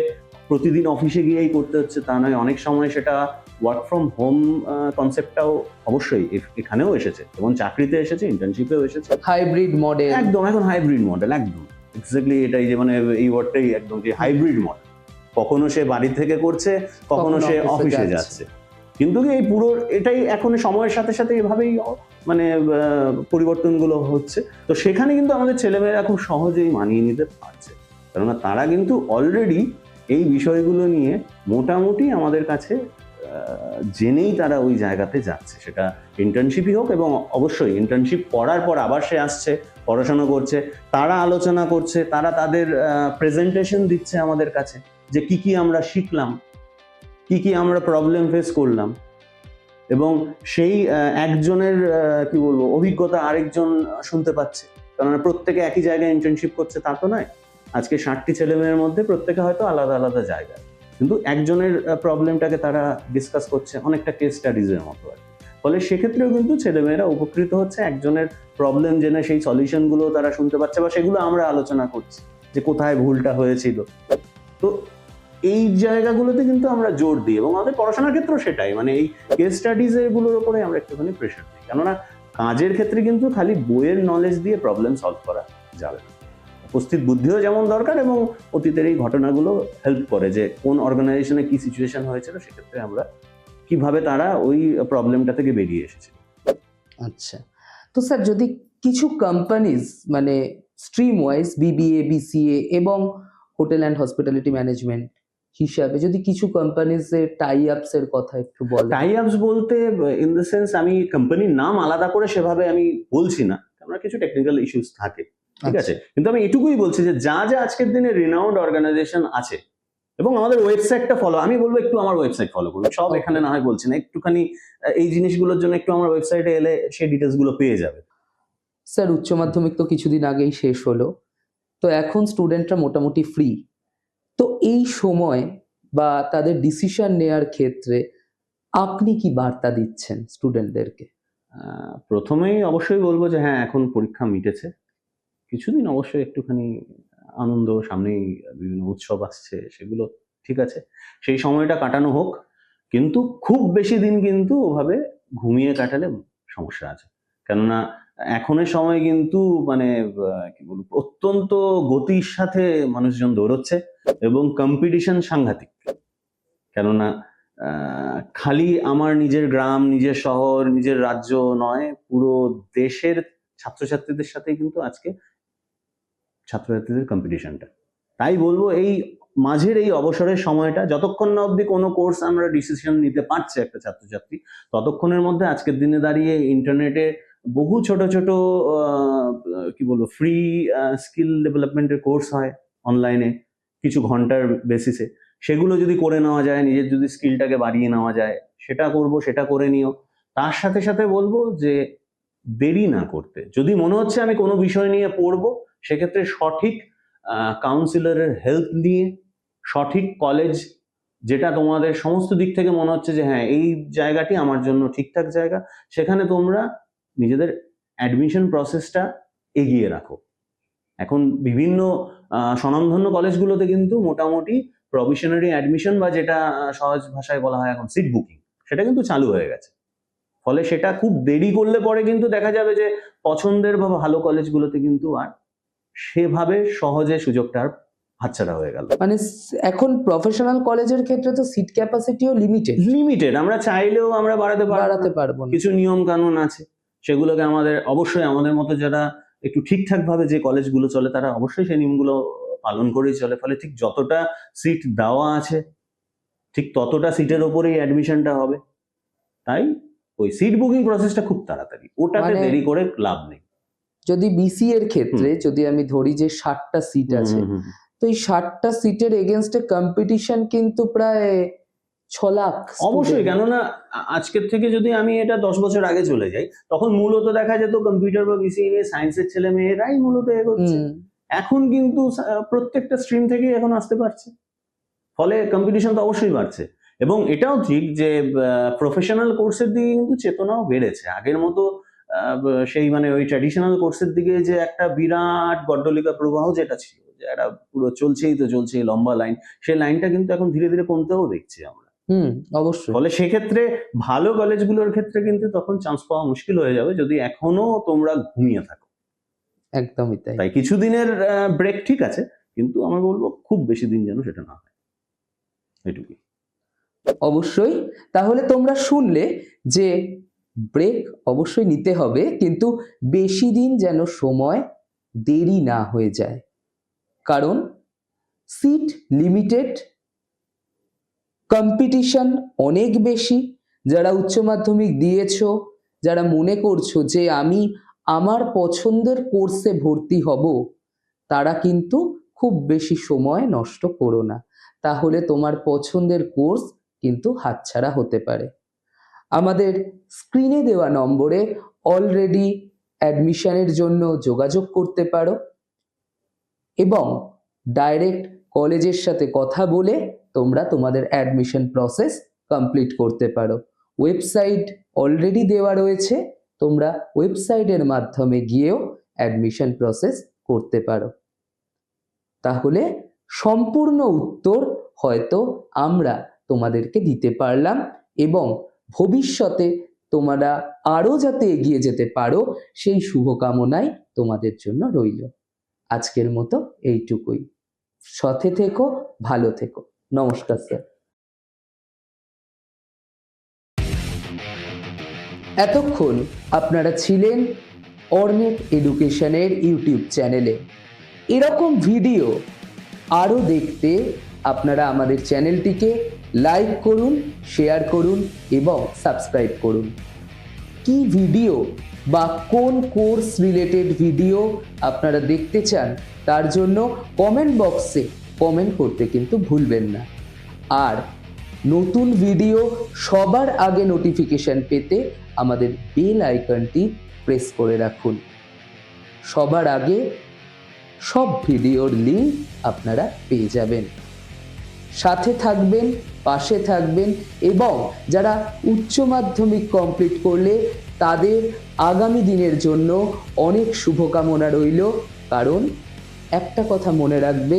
[SPEAKER 2] প্রতিদিন অফিসে গিয়েই করতে হচ্ছে তা নয়, অনেক সময় সেটা ওয়ার্ক ফ্রম হোম কনসেপ্টটাও অবশ্যই এখানেও এসেছে, এবং চাকরিতে এসেছে, ইন্টার্নশিপেও এসেছে।
[SPEAKER 1] হাইব্রিড মডেল,
[SPEAKER 2] একদম, এখন হাইব্রিড মডেল, একদম এক্স্যাক্টলি এটাই, যে মানে এই ওয়ার্ডটাই একদম, যে হাইব্রিড মডেল। কখনো সে বাড়ি থেকে করছে, কখনো সে অফিসে যাচ্ছে, কিন্তু এই পুরো এটাই এখন সময়ের সাথে সাথে এভাবেই মানে পরিবর্তনগুলো হচ্ছে। তো সেখানে কিন্তু আমাদের ছেলেমেয়েরা খুব সহজেই মানিয়ে নিতে পারছে, কেননা তারা কিন্তু অলরেডি এই বিষয়গুলো নিয়ে মোটামুটি আমাদের কাছে জেনেই তারা ওই জায়গাতে যাচ্ছে, সেটা ইন্টার্নশিপই হোক, এবং অবশ্যই ইন্টার্নশিপ করার পর আবার সে আসছে, পড়াশোনা করছে, তারা আলোচনা করছে, তারা তাদের প্রেজেন্টেশন দিচ্ছে আমাদের কাছে যে কি কি আমরা শিখলাম, কি কি আমরা প্রবলেম ফেস করলাম, এবং সেই একজনের কি বলবো অভিজ্ঞতা আরেকজন শুনতে পাচ্ছে। কারণ প্রত্যেকে একই জায়গায় ইন্টার্নশিপ করছে তা তো নয়। আজকে 60টি ছেলে মেয়ের মধ্যে প্রত্যেকে হয়তো আলাদা আলাদা জায়গায়, কিন্তু একজনের প্রবলেমটাকে তারা ডিসকাস করছে, অনেকটা কেস স্টাডিজের মতো আর কি। ফলে সেক্ষেত্রেও কিন্তু ছেলেমেয়েরা উপকৃত হচ্ছে, একজনের প্রবলেম জেনে সেই সলিউশনগুলো তারা শুনতে পাচ্ছে, বা সেগুলো আমরা আলোচনা করছি যে কোথায় ভুলটা হয়েছিল। তো এই জায়গাগুলোতে কিন্তু আমরা জোর দিই, এবং আমাদের পড়াশোনার ক্ষেত্রেও সেটাই, মানে এই কেস স্টাডিজ এগুলোর উপরে আমরা একটুখানি প্রেশার দিই। কেননা কাজের ক্ষেত্রে কিন্তু খালি বইয়ের নলেজ দিয়ে প্রবলেম সলভ করা যাবে না, উপস্থিত বুদ্ধিও যেমন দরকার, এবং অতীতের এই ঘটনাগুলো হেল্প করে যে কোন অর্গানাইজেশনে কি সিচুয়েশন হয়েছিল, সেক্ষেত্রে আমরা কিভাবে তারা ওই প্রবলেমটা থেকে বেরিয়ে এসেছে।
[SPEAKER 1] আচ্ছা, তো স্যার যদি কিছু কোম্পানিজ মানে স্ট্রিম ওয়াইজ বিবিএ, বিসিএ এবং হোটেল অ্যান্ড হসপিটালিটি ম্যানেজমেন্ট হিসাবে যদি কিছু কোম্পানিজের টাই আপস এর কথা একটু বলেন।
[SPEAKER 2] টাই আপস বলতে ইন দ্য সেন্স আমি কোম্পানির নাম আলাদা করে সেভাবে আমি বলছি না, কারণ কিছু টেকনিক্যাল ইস্যুস থাকে, ঠিক আছে, কিন্তু আমি এটুকুই বলছি যে যা যা আজকের দিনে রিনাউন্ড অর্গানাইজেশন আছে, এবং আমাদের ওয়েবসাইটটা ফলো, আমি বলবো একটু আমার ওয়েবসাইট ফলো করুন, সব এখানে না হয় বলছি না, একটুখানি এই জিনিসগুলোর জন্য একটু আমার ওয়েবসাইটে এলে সেই ডিটেলস গুলো পেয়ে যাবে।
[SPEAKER 1] স্যার উচ্চ মাধ্যমিক তো কিছুদিন আগেই শেষ হলো, তো এখন স্টুডেন্টরা মোটামুটি ফ্রি, তো এই সময় বা তাদের ডিসিশন নেয়ার ক্ষেত্রে আপনি কি বার্তা দিচ্ছেন স্টুডেন্টদেরকে?
[SPEAKER 2] প্রথমেই অবশ্যই বলবো যে হ্যাঁ, এখন পরীক্ষা মিটেছে, কিছুদিন অবশ্যই একটুখানি আনন্দ, সামনেই বিভিন্ন উৎসব আসছে, সেগুলো ঠিক আছে, সেই সময়টা কাটানো হোক, কিন্তু খুব বেশি দিন কিন্তু ওভাবে ঘুমিয়ে কাটালে সমস্যা আছে। কেননা এখনের সময় কিন্তু মানে কি বলবো অত্যন্ত গতির সাথে মানুষজন দৌড়চ্ছে, এবং কম্পিটিশন সাংঘাতিক। কেননা খালি আমার নিজের গ্রাম, নিজের শহর, নিজের রাজ্য নয়, পুরো দেশের ছাত্রছাত্রীদের সাথেই কিন্তু আজকে ছাত্রছাত্রীদের কম্পিটিশনটা। তাই বলবো এই মাঝের এই অবসরের সময়টা, যতক্ষণ না অবধি কোনো কোর্স আমরা ডিসিশন নিতে পারছে একটা ছাত্রছাত্রী, ততক্ষণের মধ্যে আজকের দিনে দাঁড়িয়ে ইন্টারনেটে বহু ছোট ছোট কি বলবো ফ্রি স্কিল ডেভেলপমেন্টের কোর্স হয় অনলাইনে কিছু ঘন্টার বেসিসে, সেগুলো যদি করে নেওয়া যায়, নিজের যদি স্কিলটাকে বাড়িয়ে নেওয়া যায়, সেটা করবো, সেটা করে নিও। তার সাথে সাথে বলবো যে দেরি না করতে, যদি মনে হচ্ছে আমি কোনো বিষয় নিয়ে পড়বো, সেক্ষেত্রে সঠিক কাউন্সিলরের হেল্প নিয়ে সঠিক কলেজ, যেটা তোমাদের সমস্ত দিক থেকে মনে হচ্ছে যে হ্যাঁ এই জায়গাটি আমার জন্য ঠিকঠাক জায়গা, সেখানে তোমরা নিজেদের অ্যাডমিশন প্রসেসটা এগিয়ে রাখো। এখন বিভিন্ন স্বনামধন্য কলেজগুলোতে কিন্তু মোটামুটি প্রভিশনারি অ্যাডমিশন, বা যেটা সহজ ভাষায় বলা হয় এখন সিট বুকিং, সেটা কিন্তু চালু হয়ে গেছে। ফলে সেটা খুব দেরি করলে পরে কিন্তু দেখা যাবে যে পছন্দের বা ভালো কলেজগুলোতে কিন্তু আর সেভাবে সহজে সুযোগটা আর হাতছাড়া হয়ে গেল।
[SPEAKER 1] মানে এখন প্রফেশনাল কলেজের ক্ষেত্রে তো সিট ক্যাপাসিটিও
[SPEAKER 2] লিমিটেড, আমরা চাইলেও আমরা বাড়াতে
[SPEAKER 1] পারবো না।
[SPEAKER 2] কিছু নিয়ম কানুন আছে, সেগুলোকে আমাদের অবশ্যই আমাদের মতো যারা একটু ঠিকঠাক ভাবে যে কলেজগুলো চলে, তারা অবশ্যই সেই নিয়মগুলো পালন করেই চলে। ফলে ঠিক যতটা সিট দেওয়া আছে, ঠিক ততটা সিটের ওপরেই অ্যাডমিশনটা হবে। তাই ওই সিট বুকিং প্রসেসটা খুব তাড়াতাড়ি, ওটাতে দেরি করে লাভ নেই।
[SPEAKER 1] যদি বিসি এর ক্ষেত্রে যদি আমি ধরি যে 60টা সিট আছে, তো এই 60টা সিটের এগেইনস্টে কম্পিটিশন কিন্তু প্রায় 6 লাখ।
[SPEAKER 2] অবশ্যই, কেননা আজকের থেকে যদি আমি এটা 10 বছর আগে চলে যাই, তখন মূলত দেখা যেত কম্পিউটার বা বিসিএ নিয়ে সায়েন্সের ছেলে মেয়েরাই মূলত এগোচ্ছে। এখন কিন্তু প্রত্যেকটা স্ট্রিম থেকেই এখন আসতে পারছে, ফলে কম্পিটিশন তো অবশ্যই বাড়ছে। এবং এটাও ঠিক যে প্রফেশনাল কোর্সের দিকে কিন্তু চেতনাও বেড়েছে। আগের মতো সেই মানে ওই ট্র্যাডিশনাল কোর্সের দিকে যে একটা বিরাট গড্ডলিকা প্রবাহ যেটা ছিল, যে একটা পুরো চলছেই লম্বা লাইন, সেই লাইনটা কিন্তু এখন ধীরে ধীরে কমতেও দেখছি আমরা।
[SPEAKER 1] অবশ্যই।
[SPEAKER 2] ফলে সেক্ষেত্রে ভালো কলেজগুলোর ক্ষেত্রে কিন্তু তখন চান্স পাওয়া মুশকিল হয়ে যাবে যদি এখনো তোমরা ঘুমিয়ে থাকো।
[SPEAKER 1] একদমই তাই।
[SPEAKER 2] তাই কিছুদিনের ব্রেক ঠিক আছে, কিন্তু আমি বলবো খুব বেশি দিন যেন সেটা না হয়, এটুকুই।
[SPEAKER 1] অবশ্যই। তাহলে তোমরা শুনলে যে ব্রেক অবশ্যই নিতে হবে, কিন্তু বেশি দিন যেন সময় দেরি না হয়ে যায়, কারণ সিট লিমিটেড, কম্পিটিশন অনেক বেশি। যারা উচ্চ মাধ্যমিক দিয়েছো, যারা মনে করছো যে আমি আমার পছন্দের কোর্সে ভর্তি হব, তারা কিন্তু খুব বেশি সময় নষ্ট করো না, তাহলে তোমার পছন্দের কোর্স কিন্তু হাতছাড়া হতে পারে। আমাদের স্ক্রিনে দেওয়া নম্বরে অলরেডি অ্যাডমিশনের জন্য যোগাযোগ করতে পারো এবং ডাইরেক্ট কলেজের সাথে কথা বলে তোমরা তোমাদের অ্যাডমিশন প্রসেস কমপ্লিট করতে পারো। ওয়েবসাইট অলরেডি দেওয়া রয়েছে, তোমরা ওয়েবসাইটের মাধ্যমে গিয়েও অ্যাডমিশন প্রসেস করতে পারো। তাহলে সম্পূর্ণ উত্তর হয়তো আমরা তোমাদেরকে দিতে পারলাম এবং ভবিষ্যতে তোমরা আরও যাতে এগিয়ে যেতে পারো সেই শুভকামনাই তোমাদের জন্য রইল। আজকের মতো এইটুকুই। সাথে থেকো, ভালো থেকো। নমস্কার স্যার। এতক্ষণ আপনারা ছিলেন অর্নেট এডুকেশনের ইউটিউব চ্যানেলে। এরকম ভিডিও আরও দেখতে আপনারা আমাদের চ্যানেলটিকে লাইক করুন, শেয়ার করুন এবং সাবস্ক্রাইব করুন। কি ভিডিও বা কোন কোর্স রিলেটেড ভিডিও আপনারা দেখতে চান তার জন্য কমেন্ট বক্সে কমেন্ট করতে কিন্তু ভুলবেন না। আর নতুন ভিডিও সবার আগে নোটিফিকেশন পেতে আমাদের বেল আইকনটি প্রেস করে রাখুন। সবার আগে সব ভিডিওর লিঙ্ক আপনারা পেয়ে যাবেন। সাথে থাকবেন, পাশে থাকবেন এবং যারা উচ্চ মাধ্যমিক কমপ্লিট করলে তাদের আগামী দিনের জন্য অনেক শুভকামনা রইল। কারণ একটা কথা মনে রাখবে,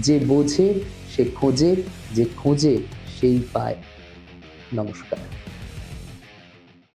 [SPEAKER 1] যে বোঝে সে খোঁজে, যে খোঁজে সেই পায়। নমস্কার।